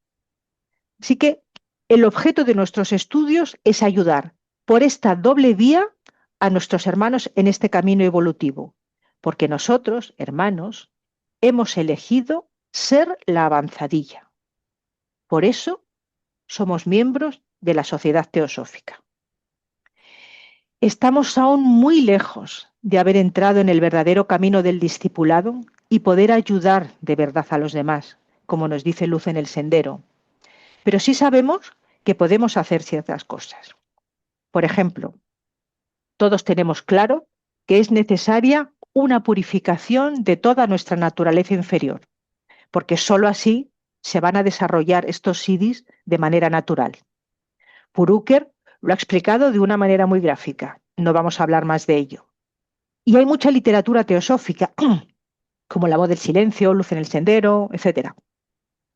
B: Así que el objeto de nuestros estudios es ayudar por esta doble vía a nuestros hermanos en este camino evolutivo, porque nosotros, hermanos, hemos elegido ser la avanzadilla. Por eso somos miembros de la sociedad teosófica. Estamos aún muy lejos de haber entrado en el verdadero camino del discipulado y poder ayudar de verdad a los demás, como nos dice Luz en el Sendero. Pero sí sabemos que podemos hacer ciertas cosas. Por ejemplo, todos tenemos claro que es necesaria una purificación de toda nuestra naturaleza inferior, porque sólo así se van a desarrollar estos siddhis de manera natural. Purúquer lo ha explicado de una manera muy gráfica. No vamos a hablar más de ello. Y hay mucha literatura teosófica, como La voz del silencio, Luz en el sendero, etcétera.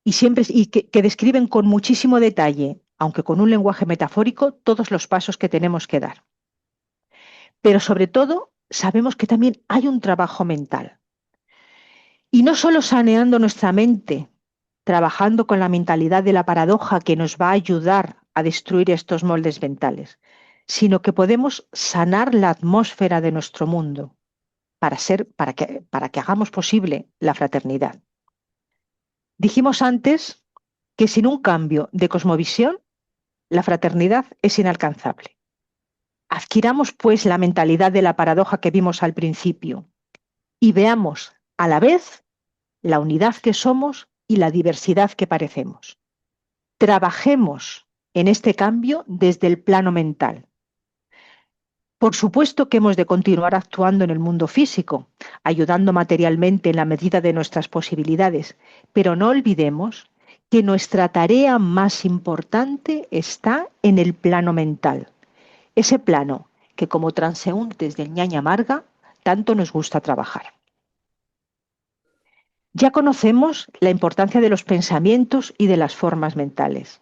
B: Y que describen con muchísimo detalle, aunque con un lenguaje metafórico, todos los pasos que tenemos que dar. Pero sobre todo, sabemos que también hay un trabajo mental. Y no solo saneando nuestra mente, trabajando con la mentalidad de la paradoja que nos va a ayudar a destruir estos moldes mentales, sino que podemos sanar la atmósfera de nuestro mundo para que hagamos posible la fraternidad. Dijimos antes que sin un cambio de cosmovisión, la fraternidad es inalcanzable. Adquiramos, pues, la mentalidad de la paradoja que vimos al principio y veamos a la vez la unidad que somos y la diversidad que parecemos. Trabajemos en este cambio desde el plano mental. Por supuesto que hemos de continuar actuando en el mundo físico, ayudando materialmente en la medida de nuestras posibilidades, pero no olvidemos que nuestra tarea más importante está en el plano mental, ese plano que como transeúntes del ñaña marga tanto nos gusta trabajar. Ya conocemos la importancia de los pensamientos y de las formas mentales.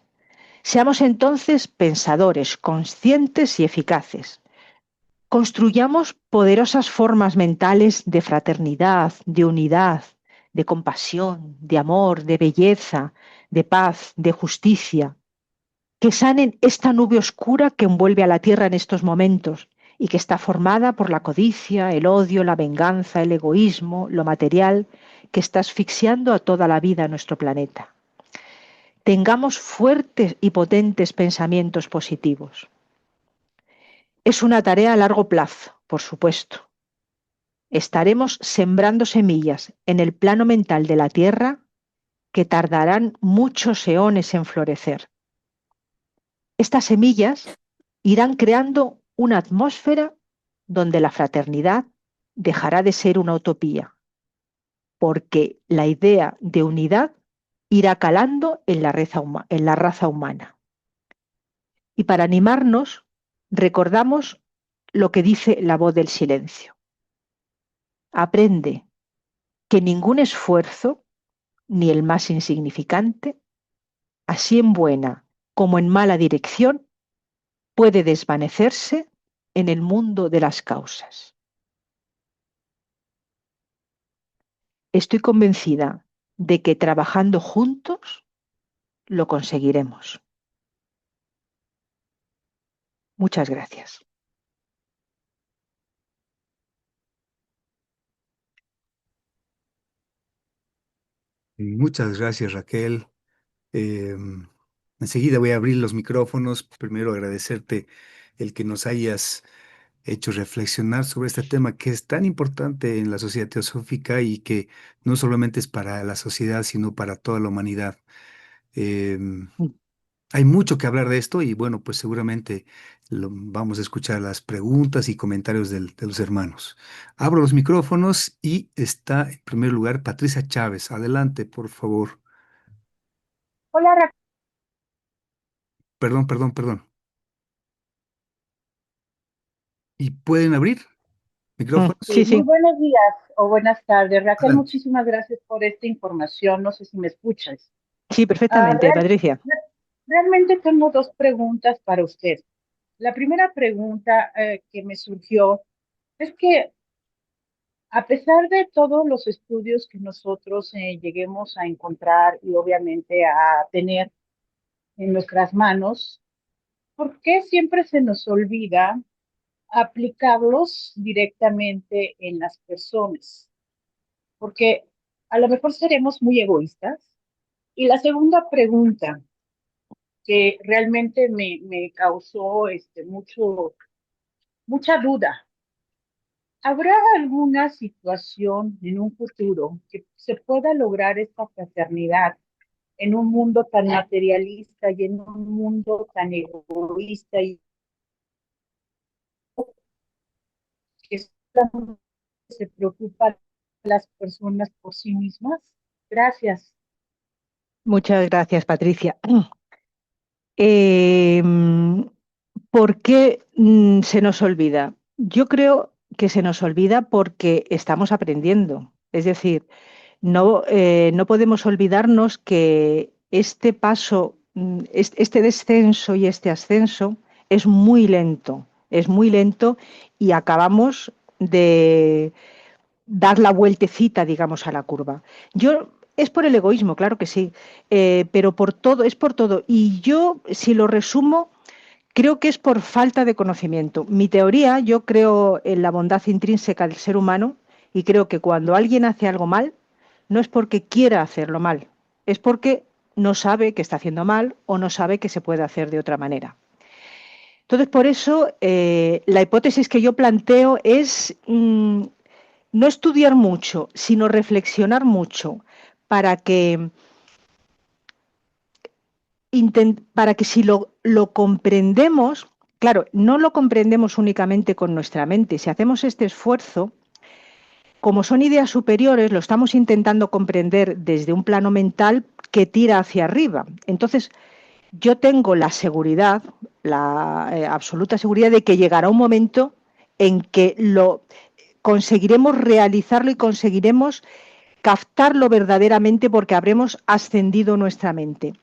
B: Seamos entonces pensadores, conscientes y eficaces. Construyamos poderosas formas mentales de fraternidad, de unidad, de compasión, de amor, de belleza, de paz, de justicia, que sanen esta nube oscura que envuelve a la tierra en estos momentos y que está formada por la codicia, el odio, la venganza, el egoísmo, lo material, que está asfixiando a toda la vida en nuestro planeta. Tengamos fuertes y potentes pensamientos positivos. Es una tarea a largo plazo, por supuesto. Estaremos sembrando semillas en el plano mental de la Tierra que tardarán muchos eones en florecer. Estas semillas irán creando una atmósfera donde la fraternidad dejará de ser una utopía, porque la idea de unidad irá calando en la raza humana. Y para animarnos, recordamos lo que dice la voz del silencio. Aprende que ningún esfuerzo, ni el más insignificante, así en buena como en mala dirección, puede desvanecerse en el mundo de las causas. Estoy convencida de que trabajando juntos lo conseguiremos. Muchas gracias.
A: Muchas gracias, Raquel. Em, Enseguida voy a abrir los micrófonos. Primero agradecerte el que nos hayas hecho reflexionar sobre este tema que es tan importante en la sociedad teosófica y que no solamente es para la sociedad, sino para toda la humanidad. Em, Hay mucho que hablar de esto y bueno, pues seguramente vamos a escuchar las preguntas y comentarios de los hermanos. Abro los micrófonos y está en primer lugar Patricia Chávez. Adelante, por favor.
C: Hola,
A: Perdón, perdón, perdón. ¿Y pueden abrir micrófonos?
B: Sí,
C: Raquel, muy
B: sí,
C: buenos días o buenas tardes. Raquel,
A: Adelante.
C: muchísimas gracias por esta información. No sé si me escuchas.
B: sí,
C: Ah,
B: perfectamente,
C: real-
B: Patricia.
C: realmente tengo dos preguntas para usted. La primera pregunta que me surgió es que a pesar de todos los estudios que nosotros lleguemos a encontrar y obviamente a tener en nuestras manos, ¿por qué siempre se nos olvida aplicarlos directamente en las personas? Porque a lo mejor seremos muy egoístas. Y la segunda pregunta que realmente me causó mucha duda. ¿Habrá alguna situación en un futuro que se pueda lograr esta fraternidad en un mundo tan materialista y en un mundo tan egoísta y que solamente se preocupan las personas por sí mismas? Gracias.
B: Muchas gracias, Patricia. Em, ¿Por qué se nos olvida? Yo creo que se nos olvida porque estamos aprendiendo. Es decir, no podemos olvidarnos que este paso, este descenso y este ascenso es muy lento y acabamos de dar la vueltecita, digamos, a la curva. Yo es por el egoísmo, claro que sí, pero por todo, es por todo. Y yo, si lo resumo, creo que es por falta de conocimiento. Mi teoría, yo creo en la bondad intrínseca del ser humano y creo que cuando alguien hace algo mal, no es porque quiera hacerlo mal, es porque no sabe que está haciendo mal o no sabe que se puede hacer de otra manera. Entonces, por eso, la hipótesis que yo planteo es no estudiar mucho, sino reflexionar mucho para que, para que si lo comprendemos, claro, no lo comprendemos únicamente con nuestra mente. Si hacemos este esfuerzo, como son ideas superiores, lo estamos intentando comprender desde un plano mental que tira hacia arriba. Entonces, yo tengo la seguridad, la absoluta seguridad de que llegará un momento en que lo conseguiremos realizarlo y conseguiremos captarlo verdaderamente porque habremos ascendido nuestra mente.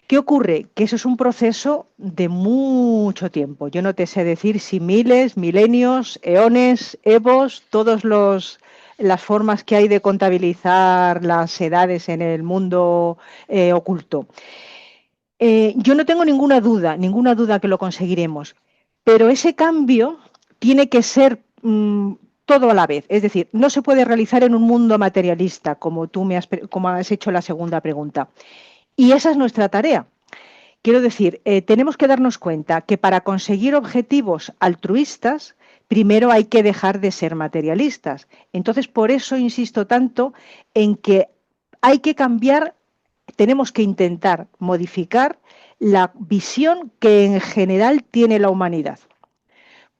B: ¿Qué ocurre? Que eso es un proceso de mucho tiempo. Yo no te sé decir si miles, milenios, eones, evos, todas las formas que hay de contabilizar las edades en el mundo oculto. Yo no tengo ninguna duda que lo conseguiremos, pero ese cambio tiene que ser todo a la vez. Es decir, no se puede realizar en un mundo materialista, como como has hecho la segunda pregunta. Y esa es nuestra tarea. Quiero decir, tenemos que darnos cuenta que para conseguir objetivos altruistas, primero hay que dejar de ser materialistas. Entonces, por eso insisto tanto en que hay que cambiar, tenemos que intentar modificar la visión que en general tiene la humanidad.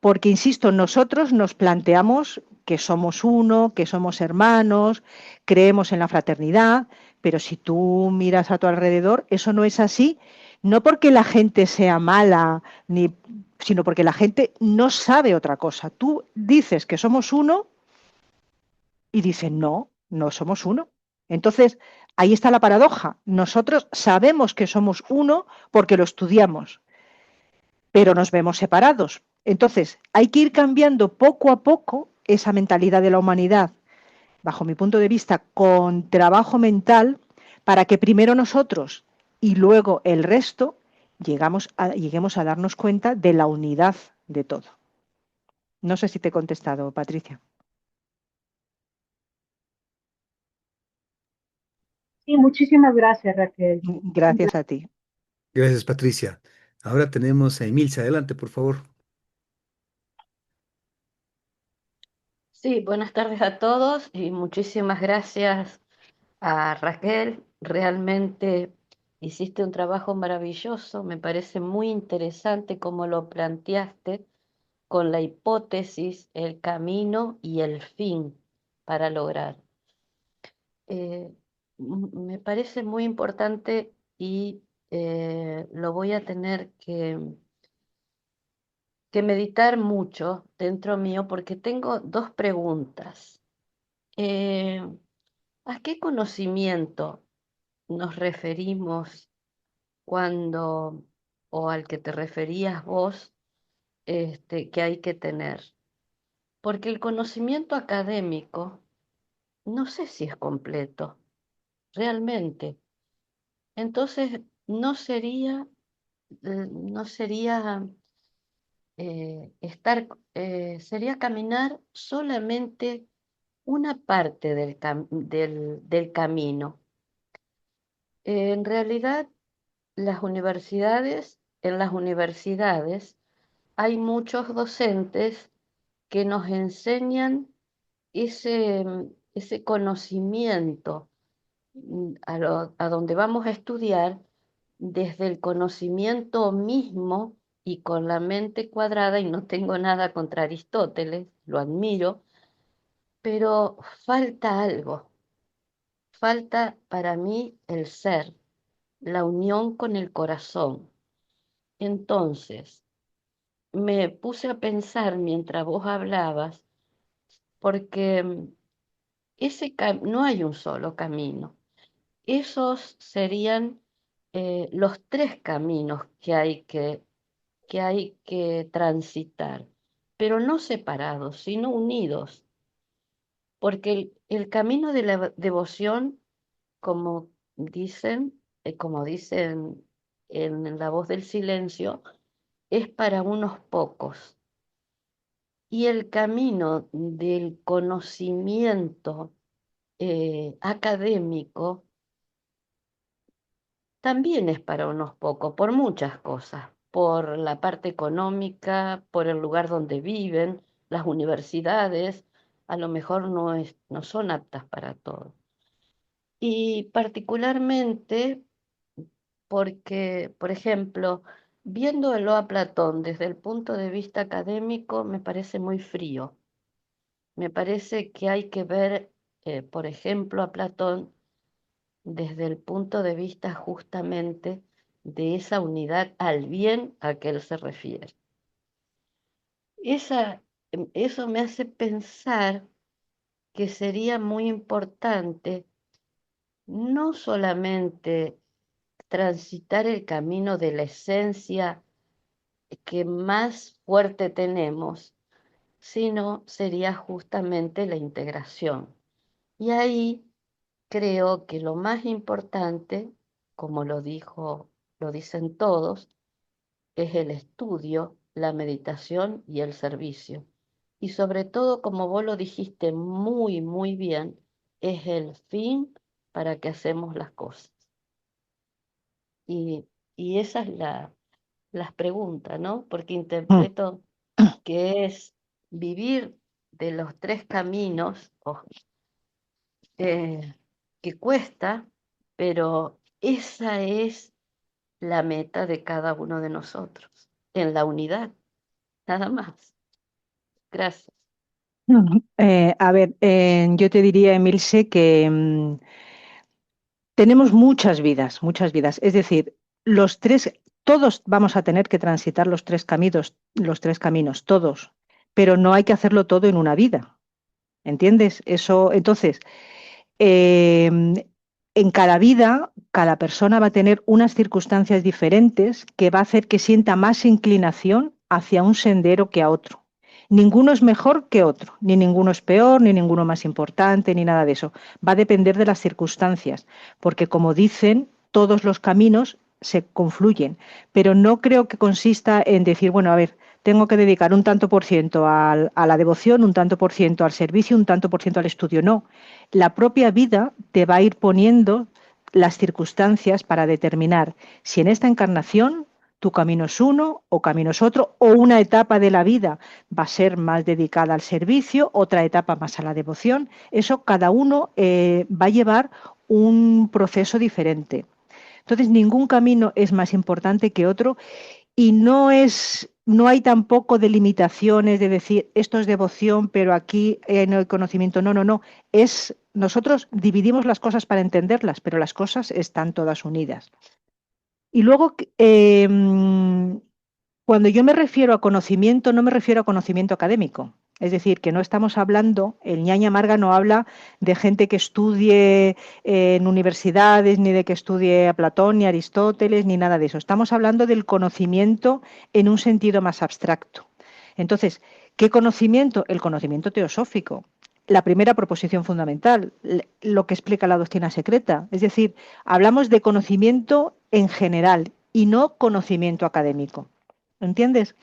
B: Porque, insisto, nosotros nos planteamos que somos uno, que somos hermanos, creemos en la fraternidad, pero si tú miras a tu alrededor, eso no es así, no porque la gente sea mala, sino porque la gente no sabe otra cosa. Tú dices que somos uno y dicen, no, no somos uno. Entonces, ahí está la paradoja. Nosotros sabemos que somos uno porque lo estudiamos, pero nos vemos separados. Entonces, hay que ir cambiando poco a poco esa mentalidad de la humanidad, bajo mi punto de vista, con trabajo mental, para que primero nosotros y luego el resto lleguemos a darnos cuenta de la unidad de todo. No sé si te he contestado, Patricia.
C: muchísimas gracias, Raquel.
B: Gracias a ti.
A: Gracias, Patricia. Ahora tenemos a Emilce. Adelante, por favor.
D: Sí, buenas tardes a todos y muchísimas gracias a Raquel. Realmente hiciste un trabajo maravilloso. Me parece muy interesante cómo lo planteaste con la hipótesis, el camino y el fin para lograr. Eh, Me parece muy importante y lo voy a tener que meditar mucho dentro mío porque tengo dos preguntas. Eh, ¿A qué conocimiento nos referimos cuando, o al que te referías vos, que hay que tener? Porque el conocimiento académico no sé si es completo, realmente. Entonces, no sería sería caminar solamente una parte del camino. En realidad, en las universidades hay muchos docentes que nos enseñan ese conocimiento a donde vamos a estudiar desde el conocimiento mismo y con la mente cuadrada, y no tengo nada contra Aristóteles, lo admiro, pero falta algo, falta para mí el ser, la unión con el corazón. Entonces, me puse a pensar mientras vos hablabas, porque no hay un solo camino. Esos serían los tres caminos que hay que transitar, pero no separados, sino unidos, porque el camino de la devoción, como como dicen en La Voz del Silencio, es para unos pocos. Y el camino del conocimiento académico también es para unos pocos, por muchas cosas, por la parte económica, por el lugar donde viven, las universidades, a lo mejor no son aptas para todo. Y particularmente porque, por ejemplo, viéndolo a Platón desde el punto de vista académico, me parece muy frío. Me parece que hay que ver, por ejemplo, a Platón desde el punto de vista justamente de esa unidad al bien a que él se refiere. Eso me hace pensar que sería muy importante no solamente transitar el camino de la esencia que más fuerte tenemos, sino sería justamente la integración. Y ahí creo que lo más importante, como lo dicen todos, es el estudio, la meditación y el servicio. Y sobre todo, como vos lo dijiste muy, muy bien, es el fin para que hacemos las cosas. Y, y esa es las preguntas, ¿no? Porque interpreto que es vivir de los tres caminos, eh, que cuesta, pero esa es la meta de cada uno de nosotros, en la unidad, nada más. Gracias.
B: A ver, yo te diría, Emilse, que tenemos muchas vidas, muchas vidas. Es decir, todos vamos a tener que transitar los tres caminos, todos, pero no hay que hacerlo todo en una vida. ¿Entiendes? Eso, entonces, eh, en cada vida, cada persona va a tener unas circunstancias diferentes que va a hacer que sienta más inclinación hacia un sendero que a otro. Ninguno es mejor que otro, ni ninguno es peor, ni ninguno más importante, ni nada de eso. Va a depender de las circunstancias, porque como dicen, todos los caminos se confluyen, pero no creo que consista en decir, bueno, a ver, tengo que dedicar un tanto por ciento a la devoción, un tanto por ciento al servicio, un tanto por ciento al estudio. No, la propia vida te va a ir poniendo las circunstancias para determinar si en esta encarnación tu camino es uno o camino es otro, o una etapa de la vida va a ser más dedicada al servicio, otra etapa más a la devoción. Eso cada uno va a llevar un proceso diferente. Entonces, ningún camino es más importante que otro y no hay tampoco delimitaciones de decir esto es devoción, pero aquí no hay conocimiento. No, no, no. Nosotros dividimos las cosas para entenderlas, pero las cosas están todas unidas. Y luego, cuando yo me refiero a conocimiento, no me refiero a conocimiento académico. Es decir, que no estamos hablando, el ñaña Marga no habla de gente que estudie en universidades, ni de que estudie a Platón, ni a Aristóteles, ni nada de eso. Estamos hablando del conocimiento en un sentido más abstracto. Entonces, ¿qué conocimiento? El conocimiento teosófico. La primera proposición fundamental, lo que explica la doctrina secreta. Es decir, hablamos de conocimiento en general y no conocimiento académico. ¿Entiendes?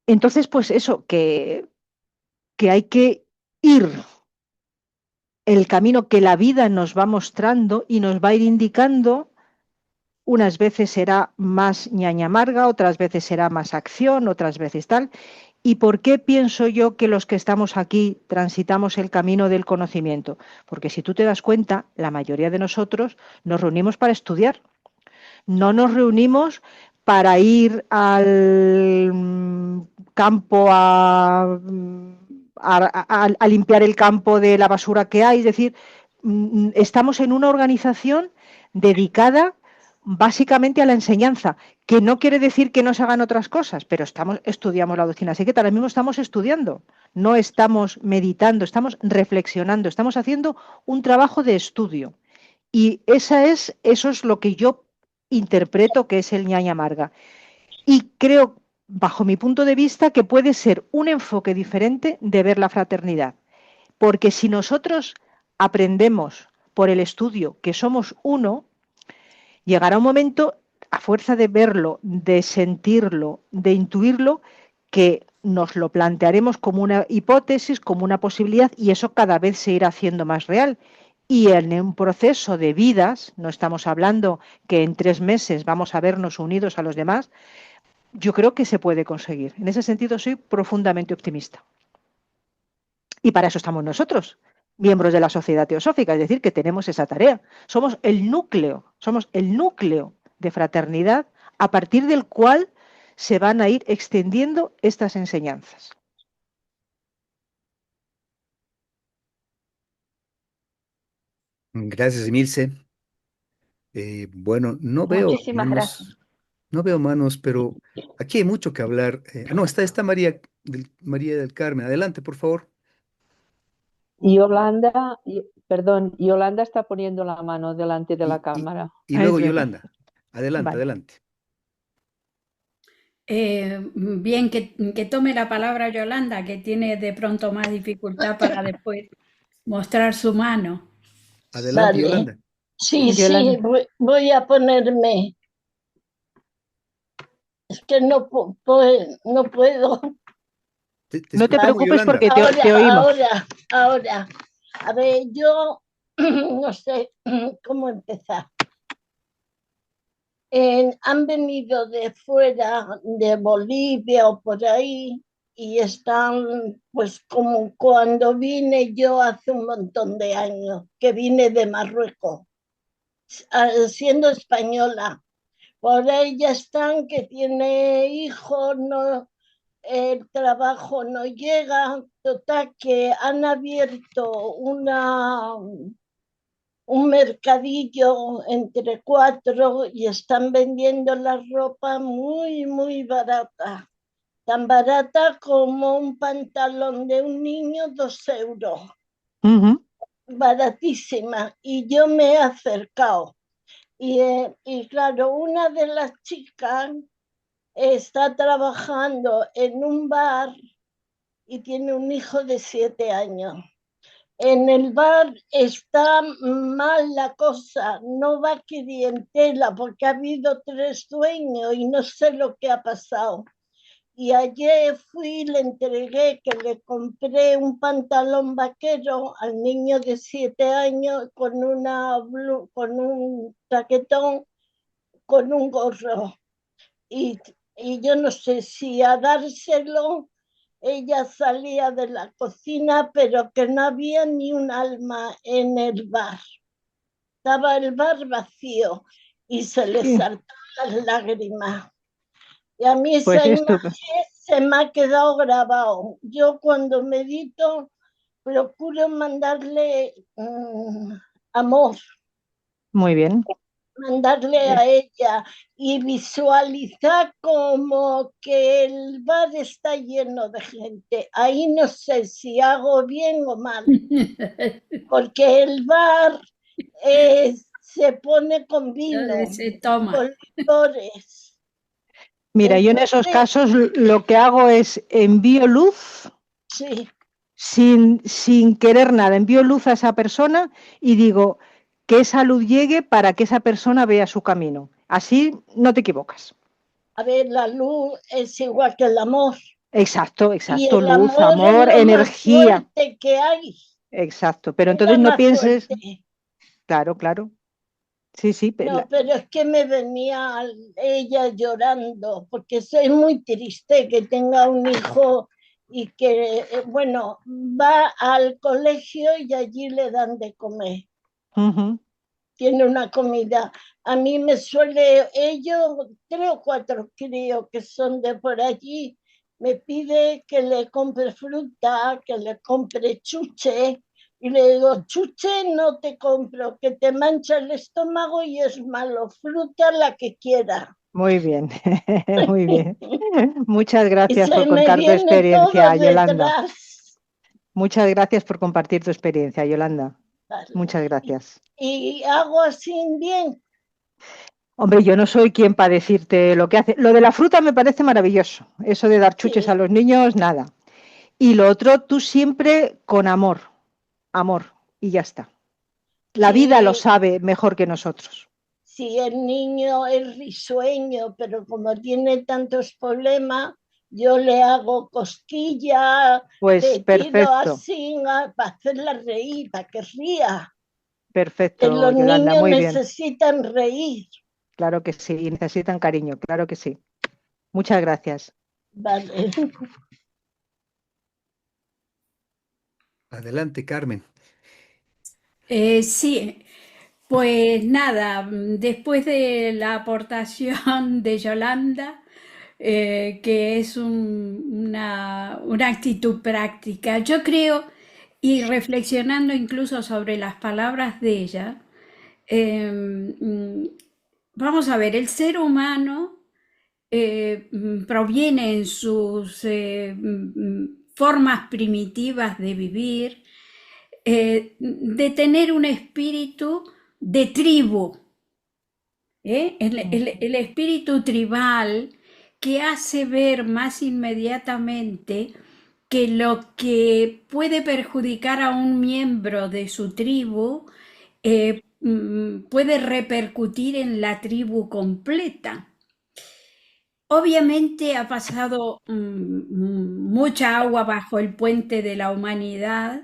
B: Entonces, pues eso, que hay que ir el camino que la vida nos va mostrando y nos va a ir indicando. Unas veces será más ñaña amarga, otras veces será más acción, otras veces tal. ¿Y por qué pienso yo que los que estamos aquí transitamos el camino del conocimiento? Porque si tú te das cuenta, la mayoría de nosotros nos reunimos para estudiar. No nos reunimos para ir al campo a limpiar el campo de la basura que hay. Es decir, estamos en una organización dedicada básicamente a la enseñanza, que no quiere decir que no se hagan otras cosas, pero estudiamos la doctrina secreta, ahora mismo estamos estudiando, no estamos meditando, estamos reflexionando, estamos haciendo un trabajo de estudio. Y eso es lo que yo interpreto que es el ñaña amarga. Y creo, bajo mi punto de vista, que puede ser un enfoque diferente de ver la fraternidad. Porque si nosotros aprendemos por el estudio que somos uno, llegará un momento, a fuerza de verlo, de sentirlo, de intuirlo, que nos lo plantearemos como una hipótesis, como una posibilidad, y eso cada vez se irá haciendo más real. Y en un proceso de vidas, no estamos hablando que en 3 meses vamos a vernos unidos a los demás, yo creo que se puede conseguir. En ese sentido soy profundamente optimista. Y para eso estamos nosotros, miembros de la sociedad teosófica, es decir, que tenemos esa tarea. Somos el núcleo de fraternidad a partir del cual se van a ir extendiendo estas enseñanzas.
A: Gracias, Emilce. Bueno, no veo
D: Muchísimas gracias.
A: manos, no veo manos, pero aquí hay mucho que hablar. No, está María del Carmen. Adelante, por favor.
E: Yolanda está poniendo la mano delante de la
A: Y, y,
E: cámara.
A: y
B: Es
A: luego
B: verdad.
A: Yolanda. Adelante,
B: Vale.
A: adelante.
F: Bien, que tome la palabra Yolanda, que tiene de pronto más dificultad para después mostrar su mano.
A: Adelante,
G: Vale.
A: Yolanda.
G: Sí,
B: Yolanda.
G: sí, voy a ponerme. Es que no puedo.
A: Te
B: No te
A: escuchamos,
B: preocupes
A: Yolanda.
B: porque te oímos.
G: Ahora. A ver, yo no sé cómo empezar. Han venido de fuera, de Bolivia o por ahí, y están, pues como cuando vine yo hace un montón de años, que vine de Marruecos, siendo española. Por ahí ya están, que tiene hijos, no, el trabajo no llega. Total, que han abierto un mercadillo entre 4 y están vendiendo la ropa muy, muy barata. Tan barata como un pantalón de un niño, 2 euros. Baratísima. Y yo me he acercado. Y claro, una de las chicas está trabajando en un bar y tiene un hijo de 7 años. En el bar está mal la cosa, no va clientela porque ha habido 3 dueños y no sé lo que ha pasado. Y ayer fui y le entregué que le compré un pantalón vaquero al niño de 7 años con con un chaquetón, con un gorro. Y, y yo no sé si a dárselo, ella salía de la cocina, pero que no había ni un alma en el bar. Estaba el bar vacío y se le
B: Sí,
G: saltaron las lágrimas. Y a mí
B: pues
G: esa imagen se me ha quedado grabado. Yo cuando medito procuro mandarle amor,
B: muy bien.
G: mandarle
B: Eh,
G: a ella y visualizar como que el bar está lleno de gente. Ahí no sé si hago bien o mal, porque el bar se pone con vino,
F: Se toma.
G: con licores.
B: Mira, yo en esos
G: Entonces,
B: casos lo que hago es envío luz
G: sí,
B: sin querer nada, envío luz a esa persona y digo que esa luz llegue para que esa persona vea su camino. Así no te equivocas.
G: a ver, la luz es igual que el amor.
B: Exacto,
G: Y
B: exacto,
G: el
B: luz,
G: amor es
B: amor,
G: lo más
B: energía.
G: fuerte que hay.
B: Exacto, pero
G: Es lo
B: entonces no
G: más
B: pienses,
G: fuerte.
B: claro, claro, sí, sí,
G: No, pero es que me venía ella llorando, porque soy muy triste que tenga un hijo y que, bueno, va al colegio y allí le dan de comer.
B: ujú.
G: Tiene una comida. A mí me suele, ellos, 3 o 4 críos que son de por allí, me pide que le compre fruta, que le compre chuche, y le digo, chuche no te compro, que te mancha el estómago y es malo, fruta la que quiera.
B: Muy bien, muy bien. Muchas
G: Y
B: gracias por
G: se me
B: contar tu
G: viene todo
B: experiencia, Yolanda.
G: detrás.
B: Muchas gracias por compartir tu experiencia, Yolanda.
G: Vale.
B: Muchas gracias.
G: Y hago así bien.
B: Hombre, yo no soy quien para decirte lo que hace. Lo de la fruta me parece maravilloso. Eso de dar chuches a
G: Sí,
B: los niños, nada. Y lo otro, tú siempre con amor, amor, y ya está. La vida lo
G: sí,
B: sabe mejor que nosotros.
G: si el niño es risueño, pero como tiene tantos problemas, yo le hago cosquilla,
B: Pues
G: le tiro
B: perfecto,
G: así para hacerla reír, para que ría. Que
B: perfecto,
G: los
B: Yolanda,
G: niños
B: muy bien.
G: necesitan reír.
B: Claro que sí, y necesitan cariño, claro que sí. Muchas gracias.
G: Vale.
A: Adelante, Carmen.
F: Sí, pues nada, después de la aportación de Yolanda, que es una actitud práctica, yo creo, y reflexionando incluso sobre las palabras de ella, vamos a ver, el ser humano proviene en sus formas primitivas de vivir, de tener un espíritu de tribu, ¿eh? El espíritu tribal que hace ver más inmediatamente que lo que puede perjudicar a un miembro de su tribu puede repercutir en la tribu completa. Obviamente ha pasado mucha agua bajo el puente de la humanidad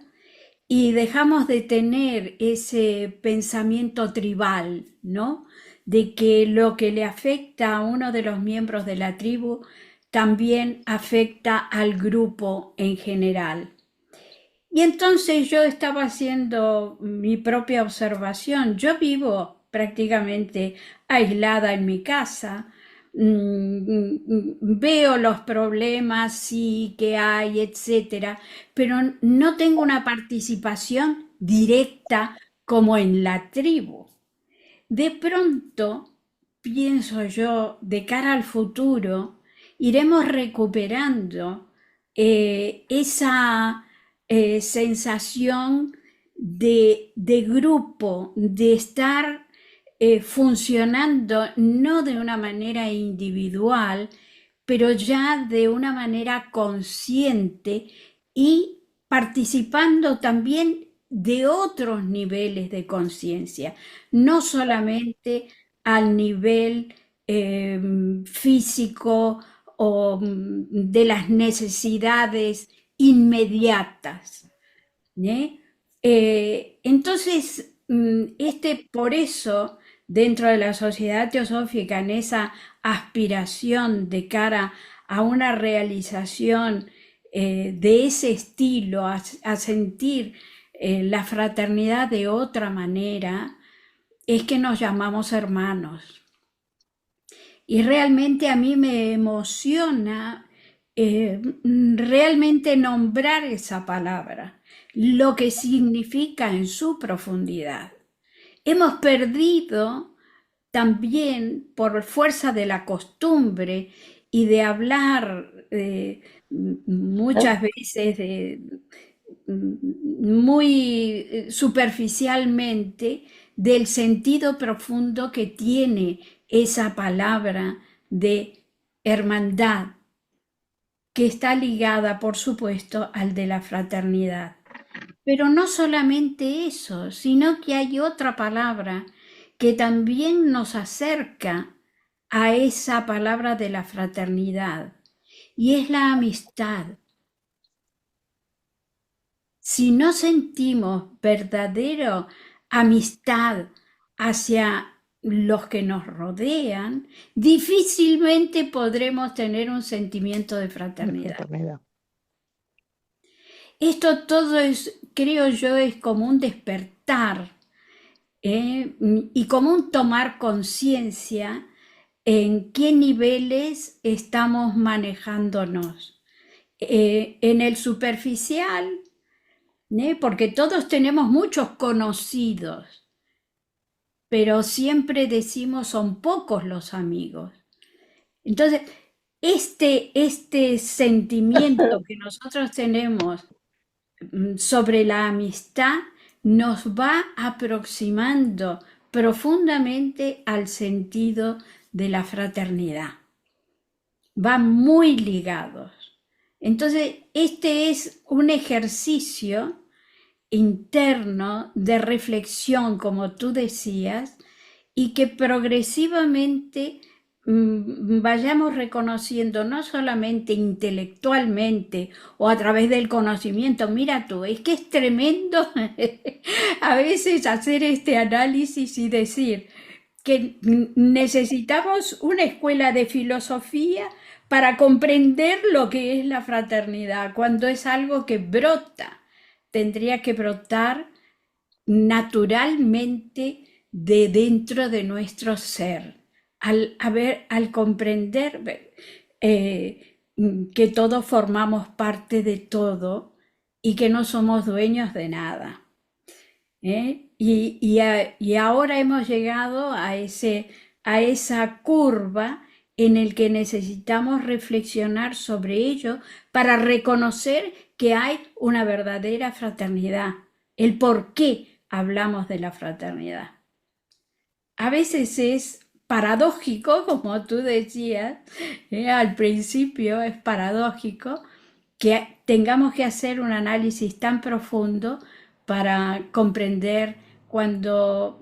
F: y dejamos de tener ese pensamiento tribal, ¿no? De que lo que le afecta a uno de los miembros de la tribu también afecta al grupo en general. Y entonces yo estaba haciendo mi propia observación. Yo vivo prácticamente aislada en mi casa. Veo los problemas, sí, que hay, etcétera, pero no tengo una participación directa como en la tribu. De pronto, pienso yo, de cara al futuro, iremos recuperando esa sensación de grupo, de estar funcionando no de una manera individual, pero ya de una manera consciente y participando también de otros niveles de conciencia, no solamente al nivel físico de las necesidades inmediatas. ¿Eh? Entonces, por eso, dentro de la sociedad teosófica, en esa aspiración de cara a una realización de ese estilo, a sentir la fraternidad de otra manera, es que nos llamamos hermanos. Y realmente a mí me emociona realmente nombrar esa palabra, lo que significa en su profundidad. Hemos perdido también por fuerza de la costumbre y de hablar muchas veces muy superficialmente del sentido profundo que tiene esa palabra de hermandad, que está ligada, por supuesto, al de la fraternidad. Pero no solamente eso, sino que hay otra palabra que también nos acerca a esa palabra de la fraternidad, y es la amistad. Si no sentimos verdadera amistad hacia los que nos rodean, difícilmente podremos tener un sentimiento de fraternidad. Esto todo es, creo yo, es como un despertar y como un tomar conciencia en qué niveles estamos manejándonos. En el superficial, porque todos tenemos muchos conocidos, pero siempre decimos son pocos los amigos. Entonces, este sentimiento que nosotros tenemos sobre la amistad nos va aproximando profundamente al sentido de la fraternidad. Van muy ligados. Entonces, este es un ejercicio interno de reflexión, como tú decías, y que progresivamente vayamos reconociendo no solamente intelectualmente o a través del conocimiento. Mira tú, es que es tremendo a veces hacer este análisis y decir que necesitamos una escuela de filosofía para comprender lo que es la fraternidad, cuando es algo que brota. Tendría que brotar naturalmente de dentro de nuestro ser, al comprender que todos formamos parte de todo y que no somos dueños de nada. Y ahora hemos llegado a esa curva en el que necesitamos reflexionar sobre ello para reconocer que hay una verdadera fraternidad, el por qué hablamos de la fraternidad. A veces es paradójico, como tú decías, al principio es paradójico que tengamos que hacer un análisis tan profundo para comprender cuando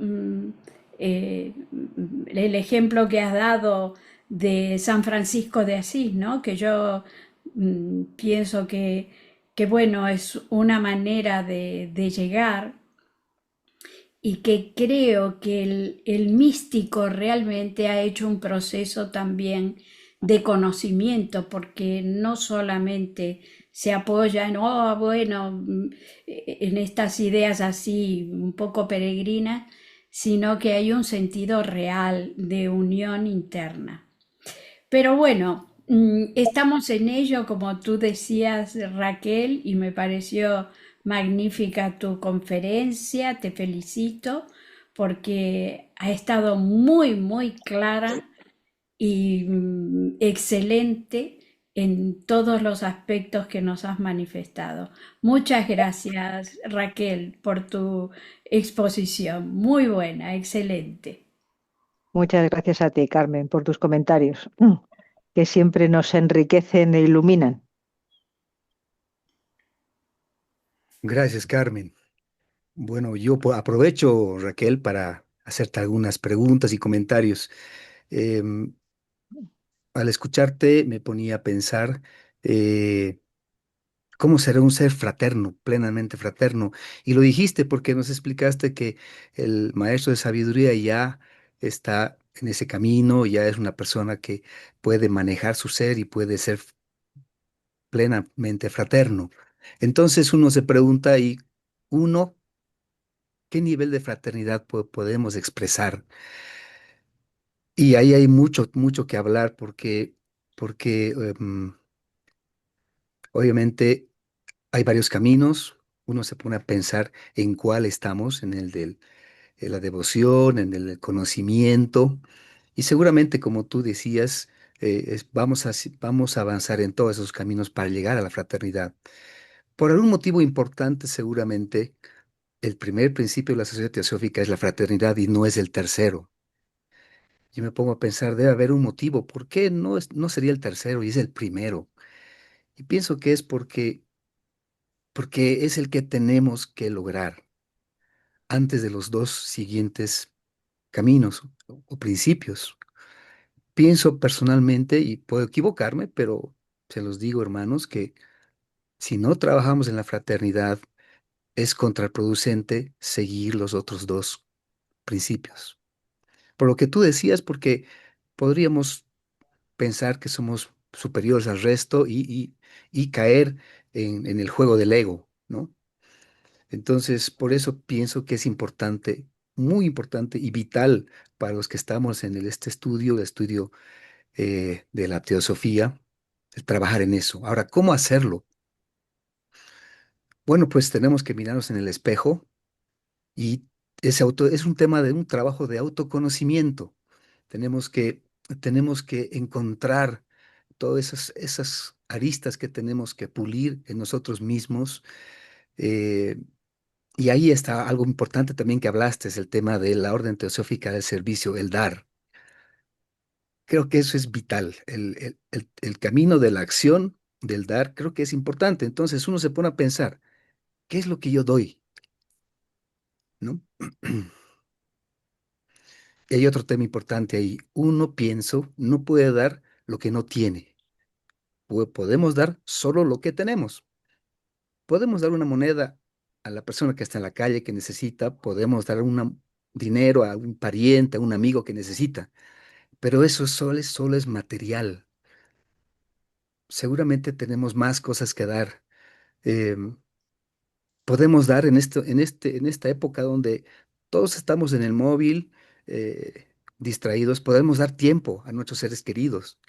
F: el ejemplo que has dado de San Francisco de Asís, ¿no? Que yo pienso que bueno, es una manera de llegar, y que creo que el místico realmente ha hecho un proceso también de conocimiento, porque no solamente se apoya en estas ideas así un poco peregrinas, sino que hay un sentido real de unión interna. Pero bueno, estamos en ello, como tú decías, Raquel, y me pareció magnífica tu conferencia, te felicito porque ha estado muy, muy clara y excelente en todos los aspectos que nos has manifestado. Muchas gracias, Raquel, por tu exposición. Muy buena, excelente.
B: Muchas gracias a ti, Carmen, por tus comentarios, que siempre nos enriquecen e iluminan.
A: Gracias, Carmen. Bueno, yo aprovecho, Raquel, para hacerte algunas preguntas y comentarios. Em, al escucharte me ponía a pensar eh, cómo será un ser fraterno, plenamente fraterno. Y lo dijiste porque nos explicaste que el maestro de sabiduría ya está en ese camino, ya es una persona que puede manejar su ser y puede ser plenamente fraterno. Entonces uno se pregunta, ¿y uno qué nivel de fraternidad podemos expresar? Y ahí hay mucho, mucho que hablar porque obviamente hay varios caminos. Uno se pone a pensar en cuál estamos, en el de la devoción, en el del conocimiento. Y seguramente, como tú decías, vamos a avanzar en todos esos caminos para llegar a la fraternidad. Por algún motivo importante, seguramente, el primer principio de la sociedad teosófica es la fraternidad y no es el tercero. Yo me pongo a pensar, debe haber un motivo. ¿Por qué no sería el tercero y es el primero? Y pienso que es porque es el que tenemos que lograr antes de los dos siguientes caminos o principios. Pienso personalmente, y puedo equivocarme, pero se los digo, hermanos, que si no trabajamos en la fraternidad, es contraproducente seguir los otros dos principios. Por lo que tú decías, porque podríamos pensar que somos superiores al resto y caer en el juego del ego, ¿no? Entonces, por eso pienso que es importante, muy importante y vital para los que estamos en este estudio, el estudio de la teosofía, el trabajar en eso. Ahora, ¿cómo hacerlo? Bueno, pues tenemos que mirarnos en el espejo y es un tema de un trabajo de autoconocimiento. Tenemos que, tenemos que encontrar todas esas aristas que tenemos que pulir en nosotros mismos. eh, y ahí está algo importante también que hablaste, es el tema de la orden teosófica del servicio, el dar. Creo que eso es vital. El camino de la acción, del dar, creo que es importante. Entonces uno se pone a pensar, ¿qué es lo que yo doy? ¿No? Y hay otro tema importante ahí. Uno, pienso, no puede dar lo que no tiene. Podemos dar solo lo que tenemos. Podemos dar una moneda a la persona que está en la calle que necesita, podemos dar dinero a un pariente, a un amigo que necesita, pero eso solo es material. Seguramente tenemos más cosas que dar. Em, Podemos dar en esta época donde todos estamos en el móvil, distraídos, podemos dar tiempo a nuestros seres queridos,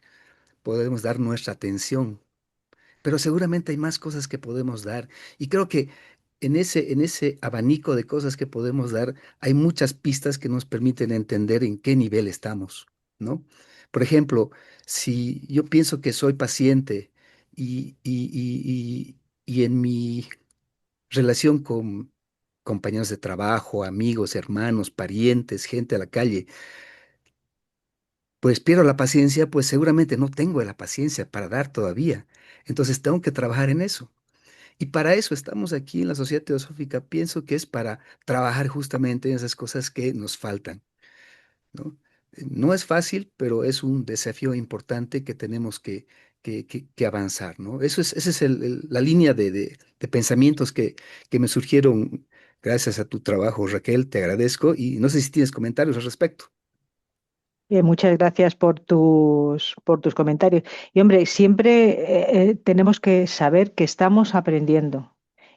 A: podemos dar nuestra atención, pero seguramente hay más cosas que podemos dar. Y creo que en ese abanico de cosas que podemos dar, hay muchas pistas que nos permiten entender en qué nivel estamos, ¿no? Por ejemplo, si yo pienso que soy paciente y en mi relación con compañeros de trabajo, amigos, hermanos, parientes, gente a la calle, pues pierdo la paciencia, pues seguramente no tengo la paciencia para dar todavía. Entonces tengo que trabajar en eso. Y para eso estamos aquí en la Sociedad Teosófica. Pienso que es para trabajar justamente en esas cosas que nos faltan, ¿no? No es fácil, pero es un desafío importante que tenemos que avanzar, ¿no? Esa es la línea de pensamientos que me surgieron gracias a tu trabajo, Raquel. Te agradezco y no sé si tienes comentarios al respecto.
B: Muchas gracias por tus comentarios. Y hombre, siempre tenemos que saber que estamos aprendiendo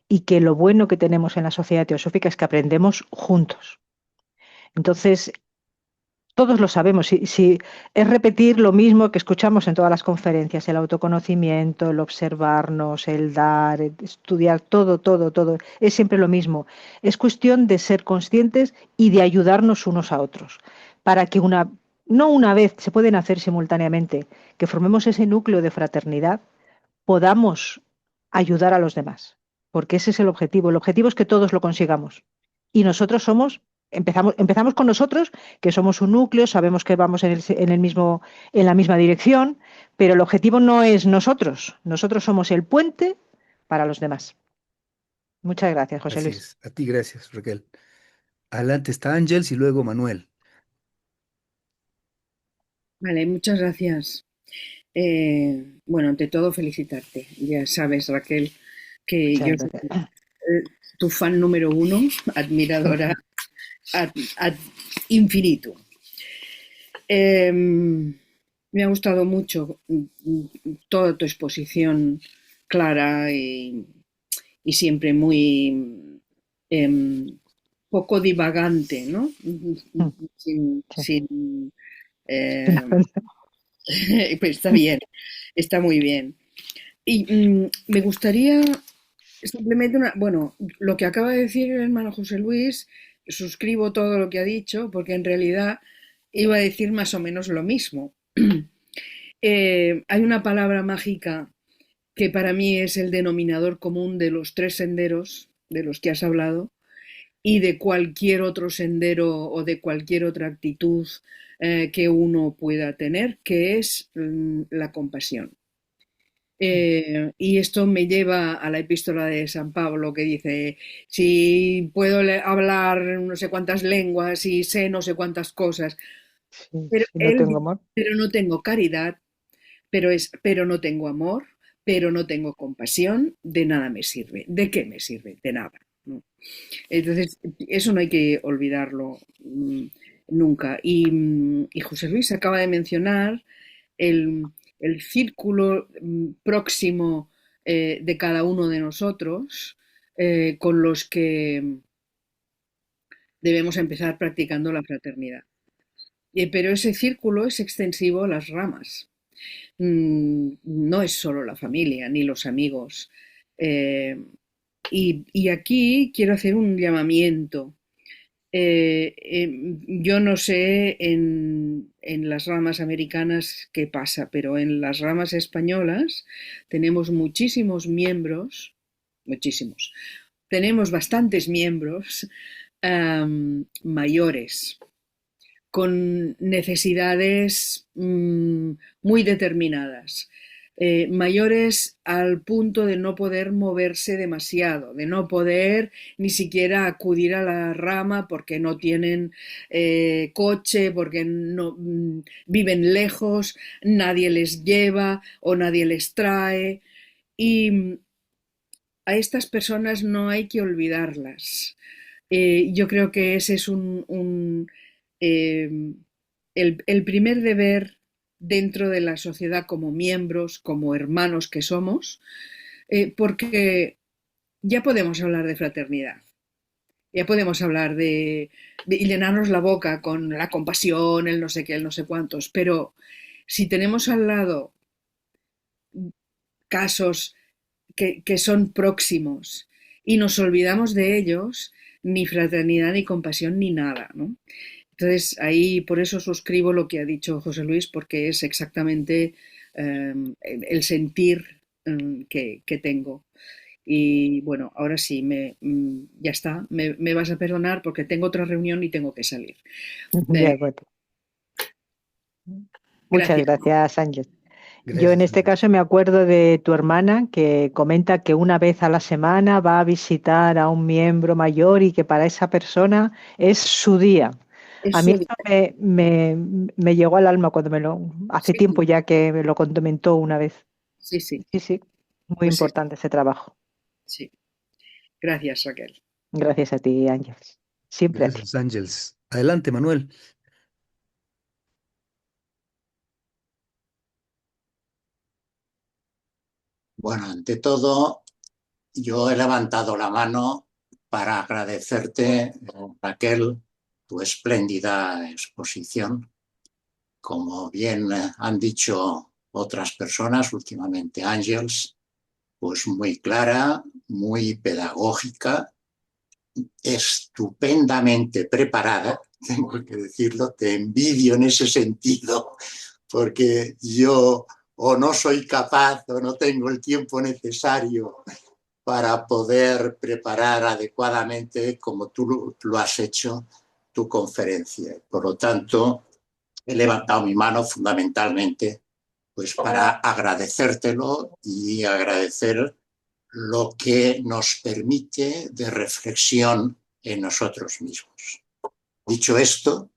B: y que lo bueno que tenemos en la sociedad teosófica es que aprendemos juntos. Entonces, todos lo sabemos. Si es repetir lo mismo que escuchamos en todas las conferencias, el autoconocimiento, el observarnos, el dar, el estudiar, todo, todo, todo, es siempre lo mismo. Es cuestión de ser conscientes y de ayudarnos unos a otros para que no una vez, se pueden hacer simultáneamente, que formemos ese núcleo de fraternidad, podamos ayudar a los demás, porque ese es el objetivo. El objetivo es que todos lo consigamos. Y nosotros empezamos con nosotros, que somos un núcleo, sabemos que vamos en la misma dirección, pero el objetivo no es nosotros. Nosotros somos el puente para los demás. Muchas gracias, José
A: Así
B: Luis.
A: es. A ti, gracias, Raquel. Adelante está Ángels y luego Manuel.
H: Vale, muchas gracias. Bueno, ante todo felicitarte. Ya sabes, Raquel, que
B: Muchas
H: yo soy
B: gracias.
H: tu fan número uno, admiradora ad, ad infinitum. Me ha gustado mucho toda tu exposición clara y siempre muy poco divagante, ¿no? Sin,
B: Sí.
H: sin, eh, pues está bien, está muy bien. Y me gustaría simplemente bueno, lo que acaba de decir el hermano José Luis, suscribo todo lo que ha dicho, porque en realidad iba a decir más o menos lo mismo. Hay una palabra mágica que para mí es el denominador común de los tres senderos de los que has hablado y de cualquier otro sendero o de cualquier otra actitud que uno pueda tener, que es la compasión. Y esto me lleva a la epístola de San Pablo que dice, si puedo hablar no sé cuántas lenguas y sé no sé cuántas cosas,
B: Sí,
H: pero
B: si no
H: él
B: tengo
H: dice,
B: amor.
H: pero no tengo caridad, pero no tengo amor, pero no tengo compasión, de nada me sirve. ¿De qué me sirve? De nada, ¿no? Entonces, eso no hay que olvidarlo nunca. Y José Luis acaba de mencionar el, el círculo próximo de cada uno de nosotros con los que debemos empezar practicando la fraternidad. Pero ese círculo es extensivo a las ramas. No es solo la familia ni los amigos. Eh, y aquí quiero hacer un llamamiento. Yo no sé en las ramas americanas qué pasa, pero en las ramas españolas tenemos muchísimos miembros, muchísimos, tenemos bastantes miembros mayores con necesidades muy determinadas, mayores al punto de no poder moverse demasiado, de no poder ni siquiera acudir a la rama porque no tienen coche, porque no viven lejos, nadie les lleva o nadie les trae. Y a estas personas no hay que olvidarlas. Yo creo que ese es eh, el primer deber dentro de la sociedad como miembros, como hermanos que somos, porque ya podemos hablar de fraternidad, ya podemos hablar y llenarnos la boca con la compasión, el no sé qué, el no sé cuántos, pero si tenemos al lado casos que son próximos y nos olvidamos de ellos, ni fraternidad, ni compasión, ni nada, ¿no? Entonces, ahí por eso suscribo lo que ha dicho José Luis, porque es exactamente el sentir que tengo. Y bueno, ahora sí, ya está, me vas a perdonar porque tengo otra reunión y tengo que salir.
B: De acuerdo. Muchas
H: Gracias.
B: gracias, Ángel. Yo en
A: Gracias,
B: este
A: Ángel.
B: caso me acuerdo de tu hermana que comenta que una vez a la semana va a visitar a un miembro mayor y que para esa persona es su día. A mí
H: Eso,
B: esto me llegó al alma cuando hace
H: sí,
B: tiempo ya que me lo comentó una vez.
H: sí, sí,
B: Sí, sí, muy
H: pues sí,
B: importante ese trabajo.
H: sí. Gracias, Raquel.
B: Gracias a ti, Ángel. Siempre a ti.
A: Gracias, Ángeles. Adelante, Manuel.
I: Bueno, ante todo, yo he levantado la mano para agradecerte, Raquel, tu espléndida exposición. Como bien han dicho otras personas, últimamente Ángels, pues muy clara, muy pedagógica, estupendamente preparada, tengo que decirlo, te envidio en ese sentido, porque yo o no soy capaz o no tengo el tiempo necesario para poder preparar adecuadamente, como tú lo has hecho, tu conferencia. Por lo tanto, he levantado mi mano fundamentalmente pues para agradecértelo y agradecer lo que nos permite de reflexión en nosotros mismos. Dicho esto,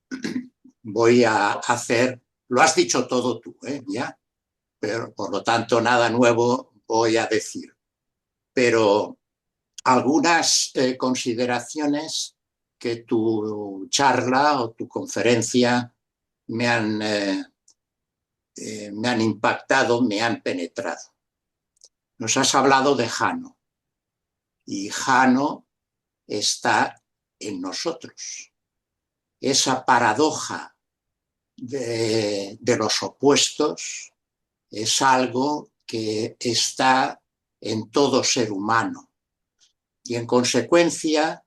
I: voy a hacer, lo has dicho todo tú, ya, pero por lo tanto nada nuevo voy a decir. Pero algunas consideraciones que tu charla o tu conferencia me han impactado, me han penetrado. Nos has hablado de Jano, y Jano está en nosotros. Esa paradoja de los opuestos es algo que está en todo ser humano, y en consecuencia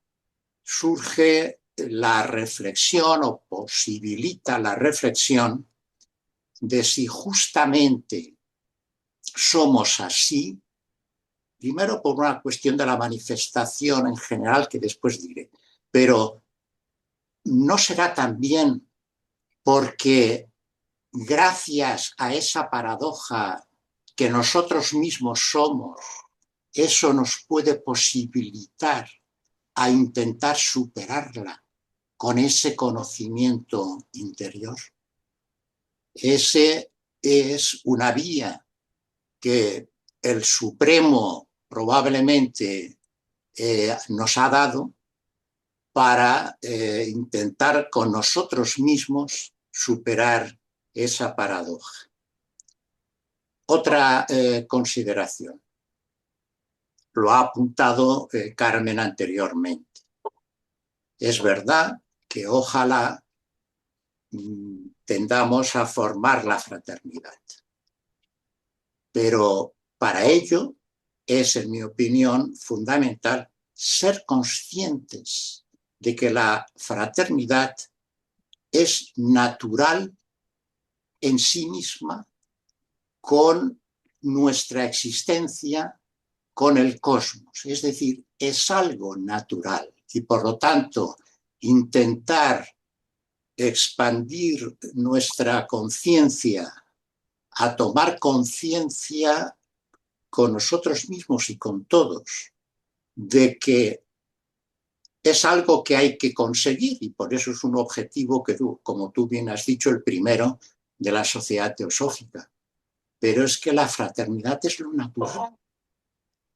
I: surge la reflexión o posibilita la reflexión de si justamente somos así, primero por una cuestión de la manifestación en general que después diré, pero no será también porque gracias a esa paradoja que nosotros mismos somos, eso nos puede posibilitar a intentar superarla con ese conocimiento interior. Ese es una vía que el Supremo probablemente nos ha dado para intentar con nosotros mismos superar esa paradoja. Otra consideración, lo ha apuntado Carmen anteriormente. Es verdad que ojalá tendamos a formar la fraternidad, pero para ello es, en mi opinión, fundamental ser conscientes de que la fraternidad es natural en sí misma con nuestra existencia, con el cosmos. Es decir, es algo natural y por lo tanto intentar expandir nuestra conciencia a tomar conciencia con nosotros mismos y con todos de que es algo que hay que conseguir, y por eso es un objetivo que, como tú bien has dicho, el primero de la Sociedad Teosófica. Pero es que la fraternidad es lo natural.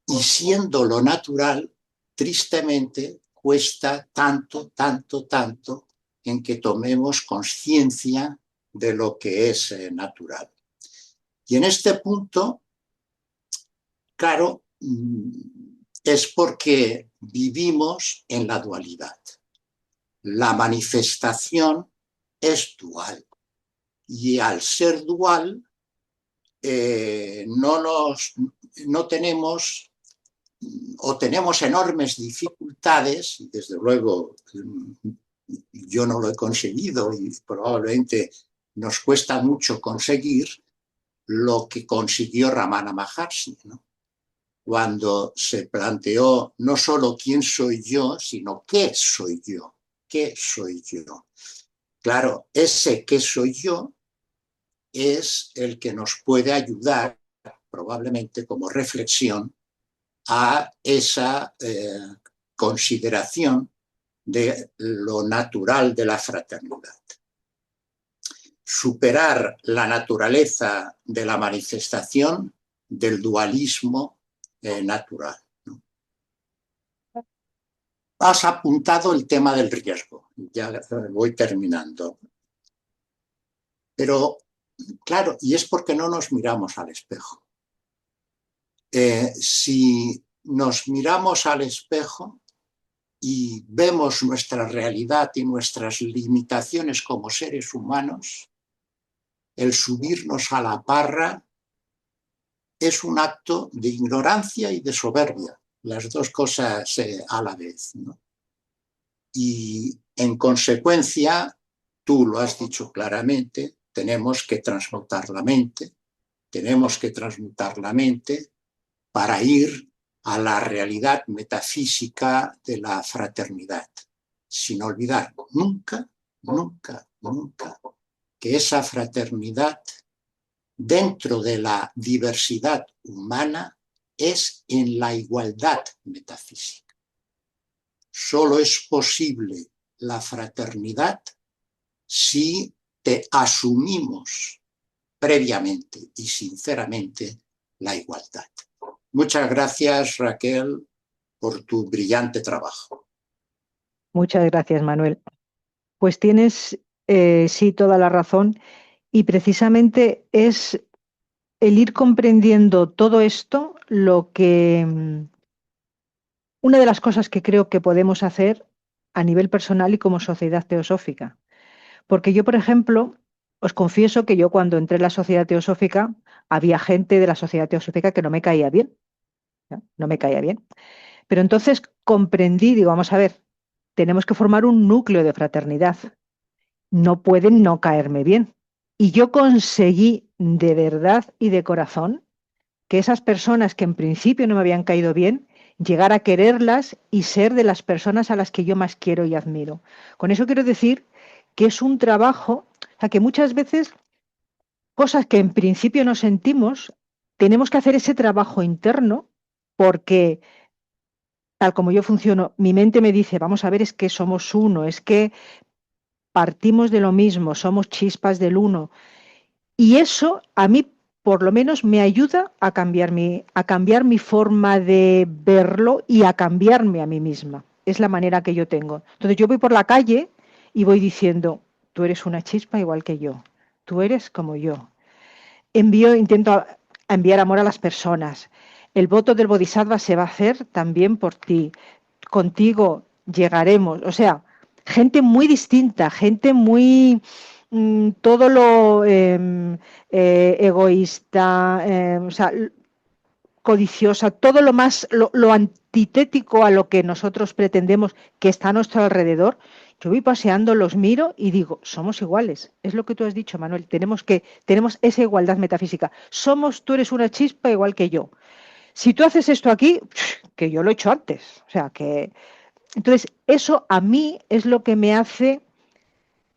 I: Y siendo lo natural, tristemente, cuesta tanto, tanto, tanto en que tomemos conciencia de lo que es natural. Y en este punto, claro, es porque vivimos en la dualidad. La manifestación es dual. Y al ser dual, no tenemos o tenemos enormes dificultades, y desde luego yo no lo he conseguido y probablemente nos cuesta mucho conseguir lo que consiguió Ramana Maharshi, ¿no? Cuando se planteó no solo quién soy yo, sino qué soy yo, qué soy yo. Claro, ese qué soy yo es el que nos puede ayudar, probablemente como reflexión, a esa consideración de lo natural de la fraternidad. Superar la naturaleza de la manifestación del dualismo natural, ¿no? Has apuntado el tema del riesgo, ya voy terminando. Pero, claro, y es porque no nos miramos al espejo. Si nos miramos al espejo y vemos nuestra realidad y nuestras limitaciones como seres humanos, el subirnos a la parra es un acto de ignorancia y de soberbia, las dos cosas a la vez, ¿no? Y en consecuencia, tú lo has dicho claramente, tenemos que transmutar la mente para ir a la realidad metafísica de la fraternidad, sin olvidar nunca, nunca, nunca que esa fraternidad dentro de la diversidad humana es en la igualdad metafísica. Solo es posible la fraternidad si te asumimos previamente y sinceramente la igualdad. Muchas gracias, Raquel, por tu brillante trabajo.
B: Muchas gracias, Manuel. Pues tienes, sí, toda la razón. Y precisamente es el ir comprendiendo todo esto lo que una de las cosas que creo que podemos hacer a nivel personal y como sociedad teosófica. Porque yo, por ejemplo, os confieso que yo cuando entré en la sociedad teosófica, había gente de la sociedad teosófica que no me caía bien, ¿no? No me caía bien. Pero entonces comprendí, digo, vamos a ver, tenemos que formar un núcleo de fraternidad. No pueden no caerme bien. Y yo conseguí de verdad y de corazón que esas personas que en principio no me habían caído bien, llegar a quererlas y ser de las personas a las que yo más quiero y admiro. Con eso quiero decir que es un trabajo, o sea, que muchas veces cosas que en principio no sentimos, tenemos que hacer ese trabajo interno porque tal como yo funciono, mi mente me dice, vamos a ver, es que somos uno, es que partimos de lo mismo, somos chispas del uno. Y eso a mí por lo menos me ayuda a cambiar mi forma de verlo y a cambiarme a mí misma. Es la manera que yo tengo. Entonces yo voy por la calle y voy diciendo, tú eres una chispa igual que yo, tú eres como yo. Intento enviar amor a las personas. El voto del Bodhisattva se va a hacer también por ti. Contigo llegaremos. O sea, gente muy distinta, gente muy todo lo egoísta, o sea, codiciosa, todo lo más, lo antitético a lo que nosotros pretendemos que está a nuestro alrededor. Yo voy paseando, los miro y digo, somos iguales. Es lo que tú has dicho, Manuel. Tenemos esa igualdad metafísica. Tú eres una chispa igual que yo. Si tú haces esto aquí, que yo lo he hecho antes. O sea, que... Entonces, eso a mí es lo que me hace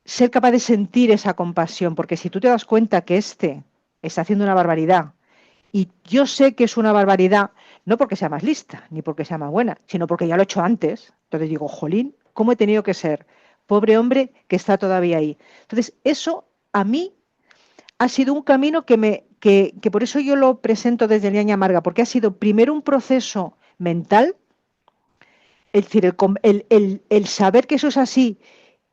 B: ser capaz de sentir esa compasión, porque si tú te das cuenta que este está haciendo una barbaridad, y yo sé que es una barbaridad, no porque sea más lista, ni porque sea más buena, sino porque ya lo he hecho antes, entonces digo, jolín, ¿cómo he tenido que ser? Pobre hombre que está todavía ahí. Entonces, eso a mí ha sido un camino que por eso yo lo presento desde Ñaña Amarga, porque ha sido primero un proceso mental, es decir, el saber que eso es así,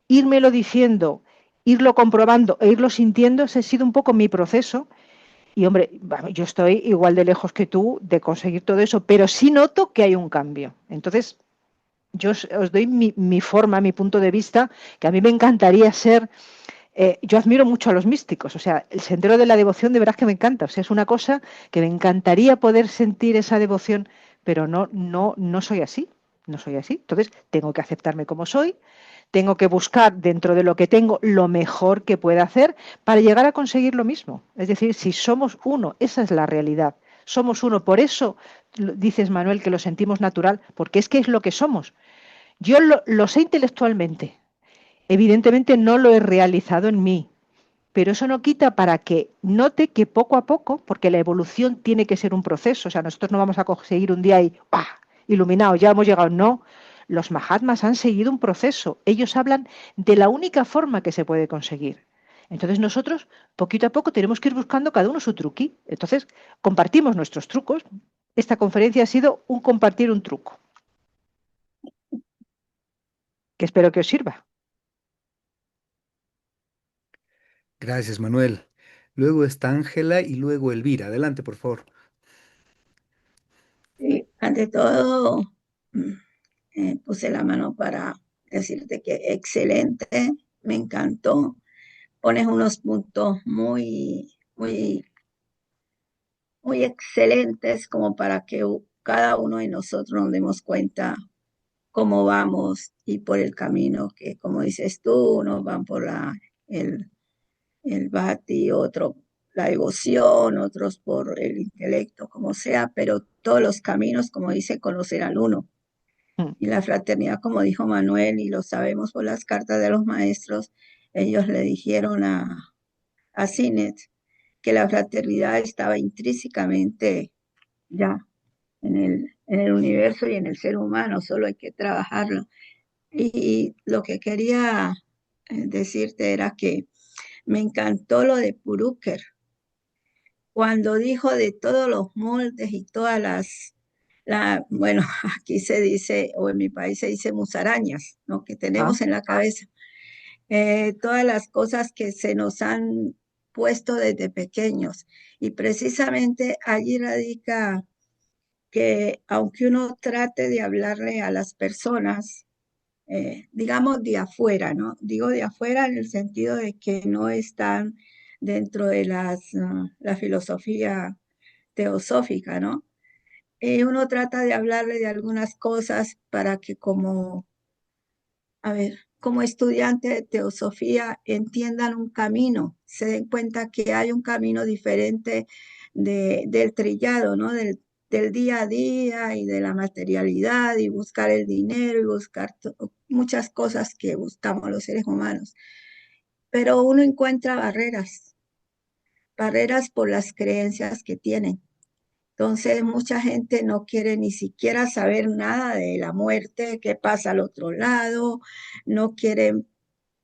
B: írmelo diciendo, irlo comprobando e irlo sintiendo, ese ha sido un poco mi proceso. Y hombre, yo estoy igual de lejos que tú de conseguir todo eso, pero sí noto que hay un cambio. Entonces, yo os doy mi forma, mi punto de vista, que a mí me encantaría ser... yo admiro mucho a los místicos, o sea, el sendero de la devoción de verdad que me encanta, o sea, es una cosa que me encantaría poder sentir esa devoción, pero no soy así, no soy así. Entonces, tengo que aceptarme como soy, tengo que buscar dentro de lo que tengo lo mejor que pueda hacer para llegar a conseguir lo mismo. Es decir, si somos uno, esa es la realidad. Somos uno, por eso dices, Manuel, que lo sentimos natural, porque es que es lo que somos. Yo lo sé intelectualmente, evidentemente no lo he realizado en mí, pero eso no quita para que note que poco a poco, porque la evolución tiene que ser un proceso, o sea, nosotros no vamos a conseguir un día y ¡pah! Iluminado, ya hemos llegado, no. Los Mahatmas han seguido un proceso, ellos hablan de la única forma que se puede conseguir. Entonces nosotros, poquito a poco, tenemos que ir buscando cada uno su truqui. Entonces, compartimos nuestros trucos. Esta conferencia ha sido un compartir un truco, que espero que os sirva.
A: Gracias, Manuel. Luego está Ángela y luego Elvira. Adelante, por favor.
J: Sí, ante todo, puse la mano para decirte que excelente, me encantó. Pones unos puntos muy excelentes como para que cada uno de nosotros nos demos cuenta cómo vamos y por el camino que, como dices tú, unos van por el bhakti, otro la devoción, otros por el intelecto, como sea, pero todos los caminos, como dice, conocer al uno. Y la fraternidad, como dijo Manuel, y lo sabemos por las cartas de los maestros, ellos le dijeron a Sinet que la fraternidad estaba intrínsecamente ya en el universo y en el ser humano, solo hay que trabajarlo. Y lo que quería decirte era que me encantó lo de Puruker, cuando dijo de todos los moldes y todas bueno, aquí se dice, o en mi país se dice musarañas, ¿no? Que tenemos en la cabeza. Todas las cosas que se nos han puesto desde pequeños. Y precisamente allí radica que aunque uno trate de hablarle a las personas, digamos de afuera, ¿no? Digo de afuera en el sentido de que no están dentro de la filosofía teosófica, ¿no? Uno trata de hablarle de algunas cosas para que como estudiante de teosofía entiendan un camino, se den cuenta que hay un camino diferente del trillado, ¿no? Del día a día y de la materialidad y buscar el dinero y buscar muchas cosas que buscamos los seres humanos. Pero uno encuentra barreras por las creencias que tienen. Entonces, mucha gente no quiere ni siquiera saber nada de la muerte, qué pasa al otro lado, no quieren.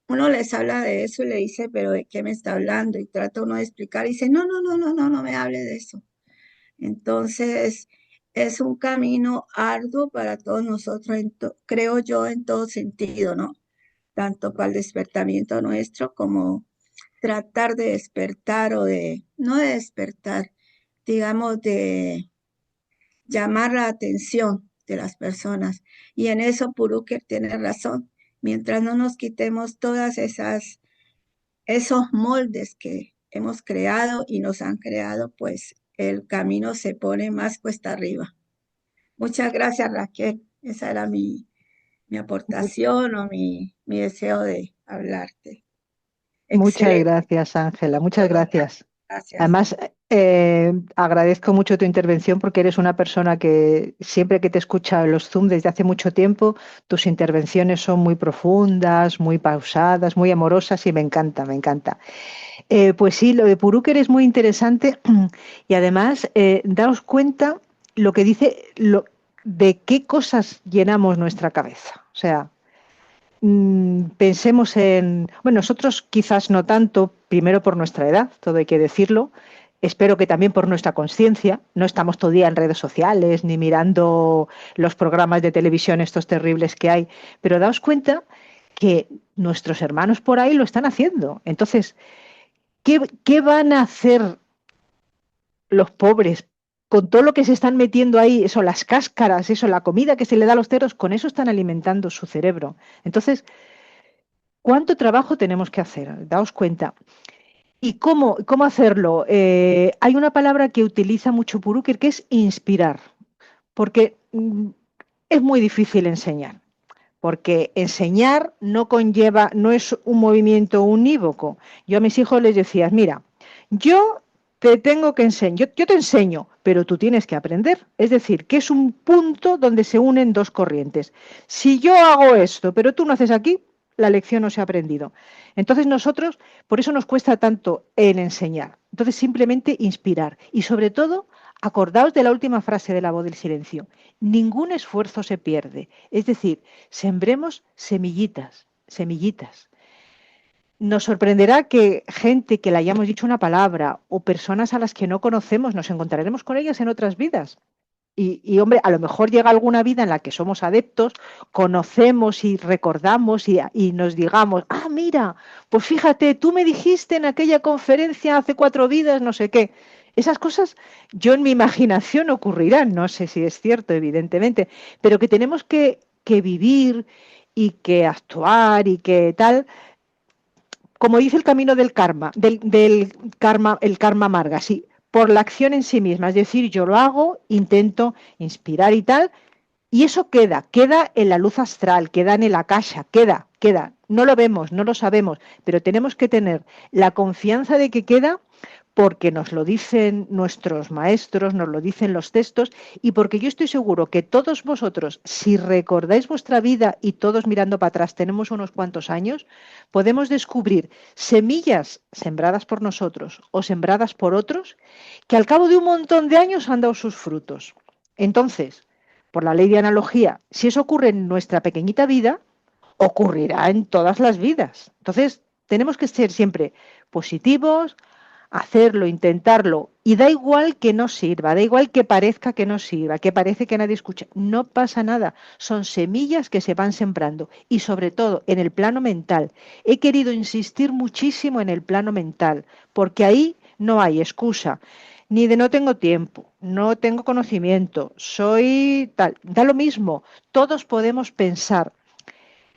J: Uno les habla de eso y le dice, pero ¿de qué me está hablando? Y trata uno de explicar y dice, no, no, no, no, no, no me hable de eso. Entonces, es un camino arduo para todos nosotros, creo yo, en todo sentido, ¿no? Tanto para el despertamiento nuestro como tratar de despertar no de despertar, digamos, de llamar la atención de las personas. Y en eso Puruker tiene razón. Mientras no nos quitemos todas esos moldes que hemos creado y nos han creado, pues el camino se pone más cuesta arriba. Muchas gracias, Raquel. Esa era mi aportación o mi deseo de hablarte.
B: Muchas
J: Excelente.
B: gracias, Ángela, muchas gracias.
J: Gracias.
B: Además, agradezco mucho tu intervención porque eres una persona que siempre que te escucha en los Zoom desde hace mucho tiempo, tus intervenciones son muy profundas, muy pausadas, muy amorosas y me encanta, me encanta. Pues sí, lo de Puruker es muy interesante y además daos cuenta lo que dice, de qué cosas llenamos nuestra cabeza. O sea, pensemos bueno, nosotros quizás no tanto, primero por nuestra edad, todo hay que decirlo, espero que también por nuestra conciencia, no estamos todo el día en redes sociales ni mirando los programas de televisión estos terribles que hay, pero daos cuenta que nuestros hermanos por ahí lo están haciendo. Entonces, ¿qué van a hacer los pobres con todo lo que se están metiendo ahí, eso, las cáscaras, eso, la comida que se le da a los cerdos, con eso están alimentando su cerebro? Entonces, ¿cuánto trabajo tenemos que hacer? Daos cuenta. ¿Y cómo hacerlo? Hay una palabra que utiliza mucho Puruker que es inspirar, porque es muy difícil enseñar, porque enseñar no es un movimiento unívoco. Yo a mis hijos les decía, mira, yo te tengo que enseñar, yo te enseño, pero tú tienes que aprender. Es decir, que es un punto donde se unen dos corrientes. Si yo hago esto, pero tú no haces aquí, la lección no se ha aprendido. Entonces nosotros, por eso nos cuesta tanto el enseñar. Entonces simplemente inspirar. Y sobre todo, acordaos de la última frase de la voz del silencio. Ningún esfuerzo se pierde. Es decir, sembremos semillitas, semillitas. Nos sorprenderá que gente que le hayamos dicho una palabra o personas a las que no conocemos, nos encontraremos con ellas en otras vidas. Y hombre, a lo mejor llega alguna vida en la que somos adeptos, conocemos y recordamos y nos digamos, ah, mira, pues fíjate, tú me dijiste en aquella conferencia hace 4 vidas, no sé qué. Esas cosas yo en mi imaginación ocurrirán, no sé si es cierto, evidentemente, pero que tenemos que vivir y que actuar y que tal, como dice el camino del karma, del karma, el karma marga, sí, por la acción en sí misma, es decir, yo lo hago, intento inspirar y tal, y eso queda en la luz astral, queda en el akasha, queda, no lo vemos, no lo sabemos, pero tenemos que tener la confianza de que queda porque nos lo dicen nuestros maestros, nos lo dicen los textos y porque yo estoy seguro que todos vosotros, si recordáis vuestra vida y todos mirando para atrás tenemos unos cuantos años, podemos descubrir semillas sembradas por nosotros o sembradas por otros que al cabo de un montón de años han dado sus frutos. Entonces, por la ley de analogía, si eso ocurre en nuestra pequeñita vida, ocurrirá en todas las vidas. Entonces, tenemos que ser siempre positivos, hacerlo, intentarlo, y da igual que no sirva, da igual que parezca que no sirva, que parece que nadie escucha, no pasa nada, son semillas que se van sembrando y sobre todo en el plano mental. He querido insistir muchísimo en el plano mental, porque ahí no hay excusa, ni de no tengo tiempo, no tengo conocimiento, soy tal, da lo mismo, todos podemos pensar.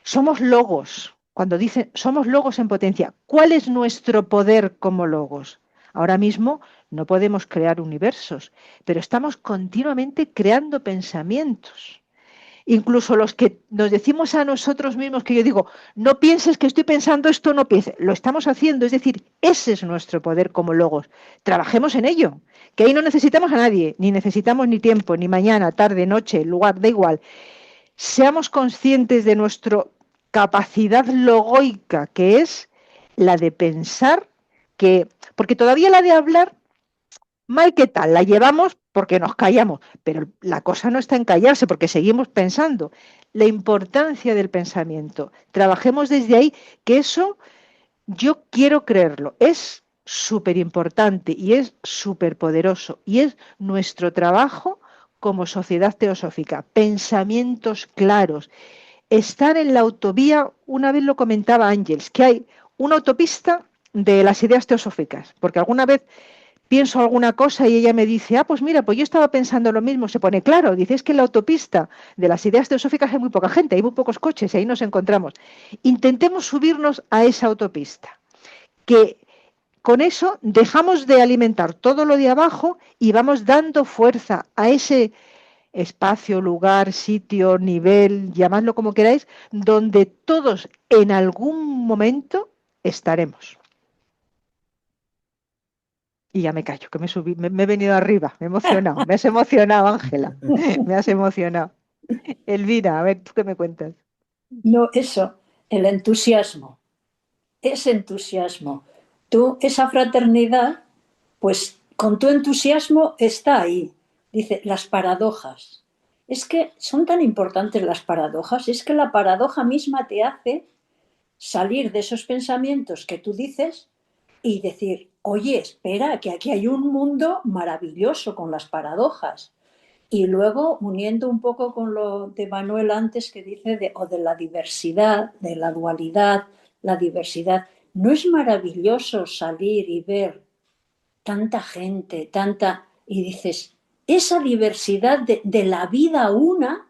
B: Somos logos. Cuando dicen somos logos en potencia, ¿cuál es nuestro poder como logos? Ahora mismo no podemos crear universos, pero estamos continuamente creando pensamientos. Incluso los que nos decimos a nosotros mismos, que yo digo, no pienses que estoy pensando esto, no pienses, lo estamos haciendo, es decir, ese es nuestro poder como logos. Trabajemos en ello, que ahí no necesitamos a nadie, ni necesitamos ni tiempo, ni mañana, tarde, noche, lugar, da igual. Seamos conscientes de nuestra capacidad logoica, que es la de pensar, porque todavía la de hablar, mal que tal, la llevamos porque nos callamos, pero la cosa no está en callarse, porque seguimos pensando. La importancia del pensamiento, trabajemos desde ahí, que eso yo quiero creerlo, es súper importante y es súper poderoso, y es nuestro trabajo como sociedad teosófica, pensamientos claros, estar en la autovía. Una vez lo comentaba Ángels, que hay una autopista de las ideas teosóficas, porque alguna vez pienso alguna cosa y ella me dice, pues mira, pues yo estaba pensando lo mismo, se pone claro, dice, es que en la autopista de las ideas teosóficas hay muy poca gente, hay muy pocos coches y ahí nos encontramos. Intentemos subirnos a esa autopista, que con eso dejamos de alimentar todo lo de abajo y vamos dando fuerza a ese espacio, lugar, sitio, nivel, llamadlo como queráis, donde todos en algún momento estaremos. Y ya me callo, que me subí, me he venido arriba, me he emocionado, me has emocionado, Ángela, me has emocionado. Elvira, a ver, ¿tú qué me cuentas?
K: No, eso, el entusiasmo, ese entusiasmo. Tú, esa fraternidad, pues con tu entusiasmo está ahí. Dice, las paradojas. Es que son tan importantes las paradojas, es que la paradoja misma te hace salir de esos pensamientos que tú dices y decir, oye, espera, que aquí hay un mundo maravilloso con las paradojas. Y luego, uniendo un poco con lo de Manuel antes que dice de la diversidad, de la dualidad, la diversidad, ¿no es maravilloso salir y ver tanta gente, y dices, esa diversidad de la vida una,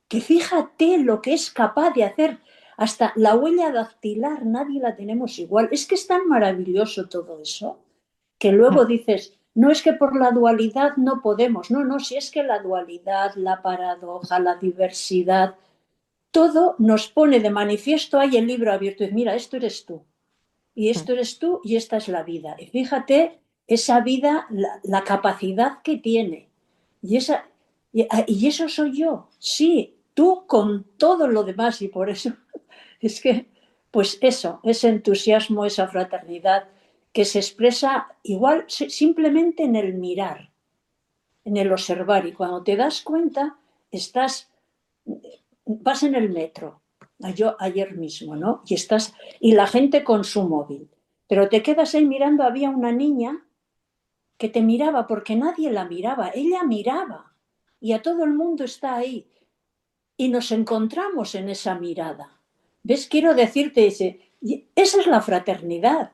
K: que fíjate lo que es capaz de hacer, hasta la huella dactilar, nadie la tenemos igual. Es que es tan maravilloso todo eso, que luego dices, no es que por la dualidad no podemos, no, si es que la dualidad, la paradoja, la diversidad, todo nos pone de manifiesto ahí el libro abierto. Y mira, esto eres tú, y esto eres tú, y esta es la vida. Y fíjate esa vida, la capacidad que tiene. Y eso soy yo. Sí, tú con todo lo demás. Y por eso es que, pues eso, ese entusiasmo, esa fraternidad que se expresa igual simplemente en el mirar, en el observar. Y cuando te das cuenta, vas en el metro. Yo ayer mismo, ¿no? Y la gente con su móvil. Pero te quedas ahí mirando, había una niña que te miraba porque nadie la miraba, ella miraba y a todo el mundo está ahí y nos encontramos en esa mirada. ¿Ves? Quiero decirte, esa es la fraternidad.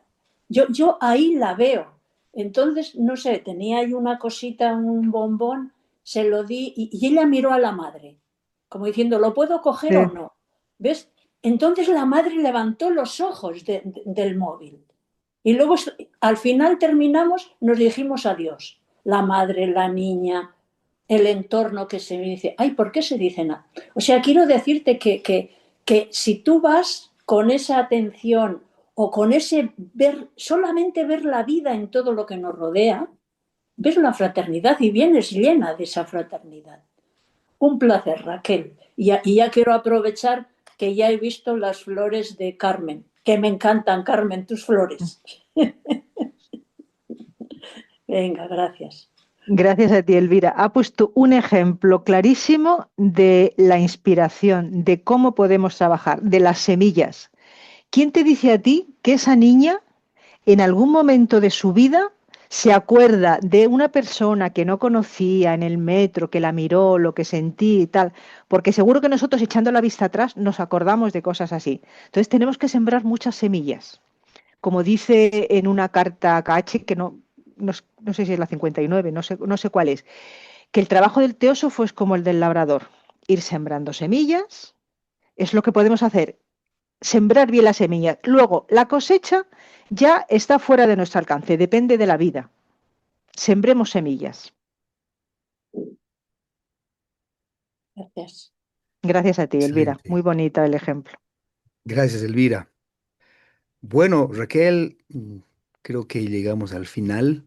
K: Yo ahí la veo. Entonces, no sé, tenía ahí una cosita, un bombón, se lo di y ella miró a la madre, como diciendo, ¿lo puedo coger o no? ¿Ves? Entonces la madre levantó los ojos del móvil. Y luego, al final terminamos, nos dijimos adiós. La madre, la niña, el entorno que se me dice, ay, ¿por qué se dice nada? O sea, quiero decirte que si tú vas con esa atención o con ese solamente ver la vida en todo lo que nos rodea, ves la fraternidad y vienes llena de esa fraternidad. Un placer, Raquel. Y ya quiero aprovechar que ya he visto las flores de Carmen, que me encantan, Carmen, tus flores. Venga, gracias.
B: Gracias a ti, Elvira. Ha puesto un ejemplo clarísimo de la inspiración, de cómo podemos trabajar, de las semillas. ¿Quién te dice a ti que esa niña, en algún momento de su vida, se acuerda de una persona que no conocía en el metro, que la miró, lo que sentí y tal, porque seguro que nosotros echando la vista atrás nos acordamos de cosas así. Entonces tenemos que sembrar muchas semillas. Como dice en una carta a KH, que no sé si es la 59, no sé cuál es, que el trabajo del teósofo es como el del labrador, ir sembrando semillas, es lo que podemos hacer, sembrar bien las semillas. Luego, la cosecha ya está fuera de nuestro alcance, depende de la vida. Sembremos semillas.
K: Gracias.
B: Gracias a ti, Elvira.
A: Excelente.
B: Muy bonita el ejemplo.
A: Gracias, Elvira. Bueno, Raquel, creo que llegamos al final.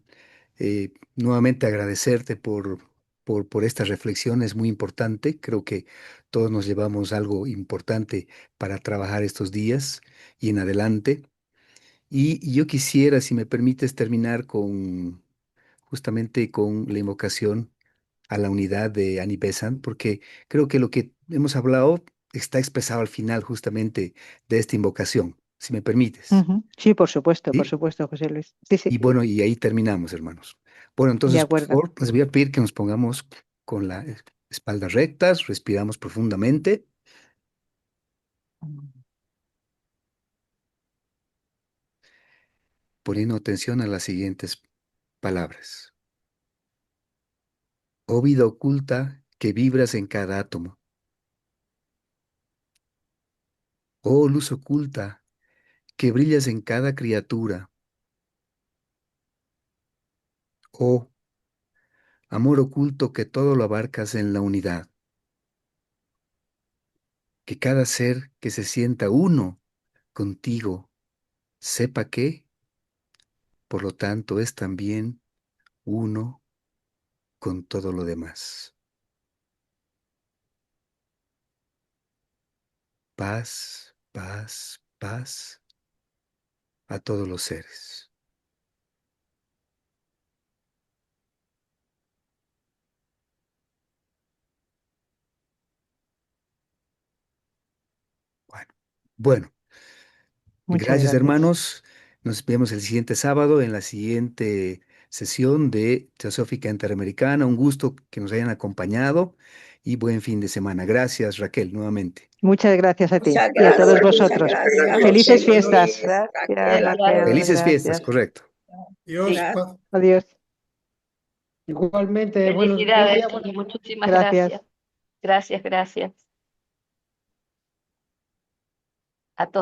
A: Nuevamente agradecerte por esta reflexión, es muy importante. Creo que todos nos llevamos algo importante para trabajar estos días y en adelante. Y yo quisiera, si me permites, terminar justamente con la invocación a la unidad de Annie Besant, porque creo que lo que hemos hablado está expresado al final justamente de esta invocación, si me permites.
B: Sí, por supuesto,
A: ¿Sí?
B: José Luis. Sí, sí,
A: Y bueno, y ahí terminamos, hermanos. Bueno,
B: de
A: entonces, por
B: acuerdo.
A: favor, les voy a pedir que nos pongamos con las espaldas rectas, respiramos profundamente, poniendo atención a las siguientes palabras. Oh vida oculta que vibras en cada átomo. Oh luz oculta que brillas en cada criatura. Oh amor oculto que todo lo abarcas en la unidad. Que cada ser que se sienta uno contigo sepa que, por lo tanto, es también uno con todo lo demás. Paz, paz, paz a todos los seres. Bueno, bueno,
B: Muchas
A: gracias
B: gracias.
A: hermanos. Nos vemos el siguiente sábado en la siguiente sesión de Teosófica Interamericana. Un gusto que nos hayan acompañado y buen fin de semana. Gracias, Raquel, nuevamente.
B: Muchas gracias a ti
G: Muchas
B: y a todos
G: gracias, muchas
B: vosotros.
G: gracias, José
B: Felices
G: Luis,
B: fiestas.
E: Gracias,
G: Raquel.
E: Raquel,
A: Felices fiestas,
E: gracias.
A: correcto.
L: Dios,
G: Gracias.
B: Adiós.
L: igualmente, buen
D: Felicidades
L: día,
D: y muchísimas
B: Gracias.
D: gracias. Gracias, gracias. A todos.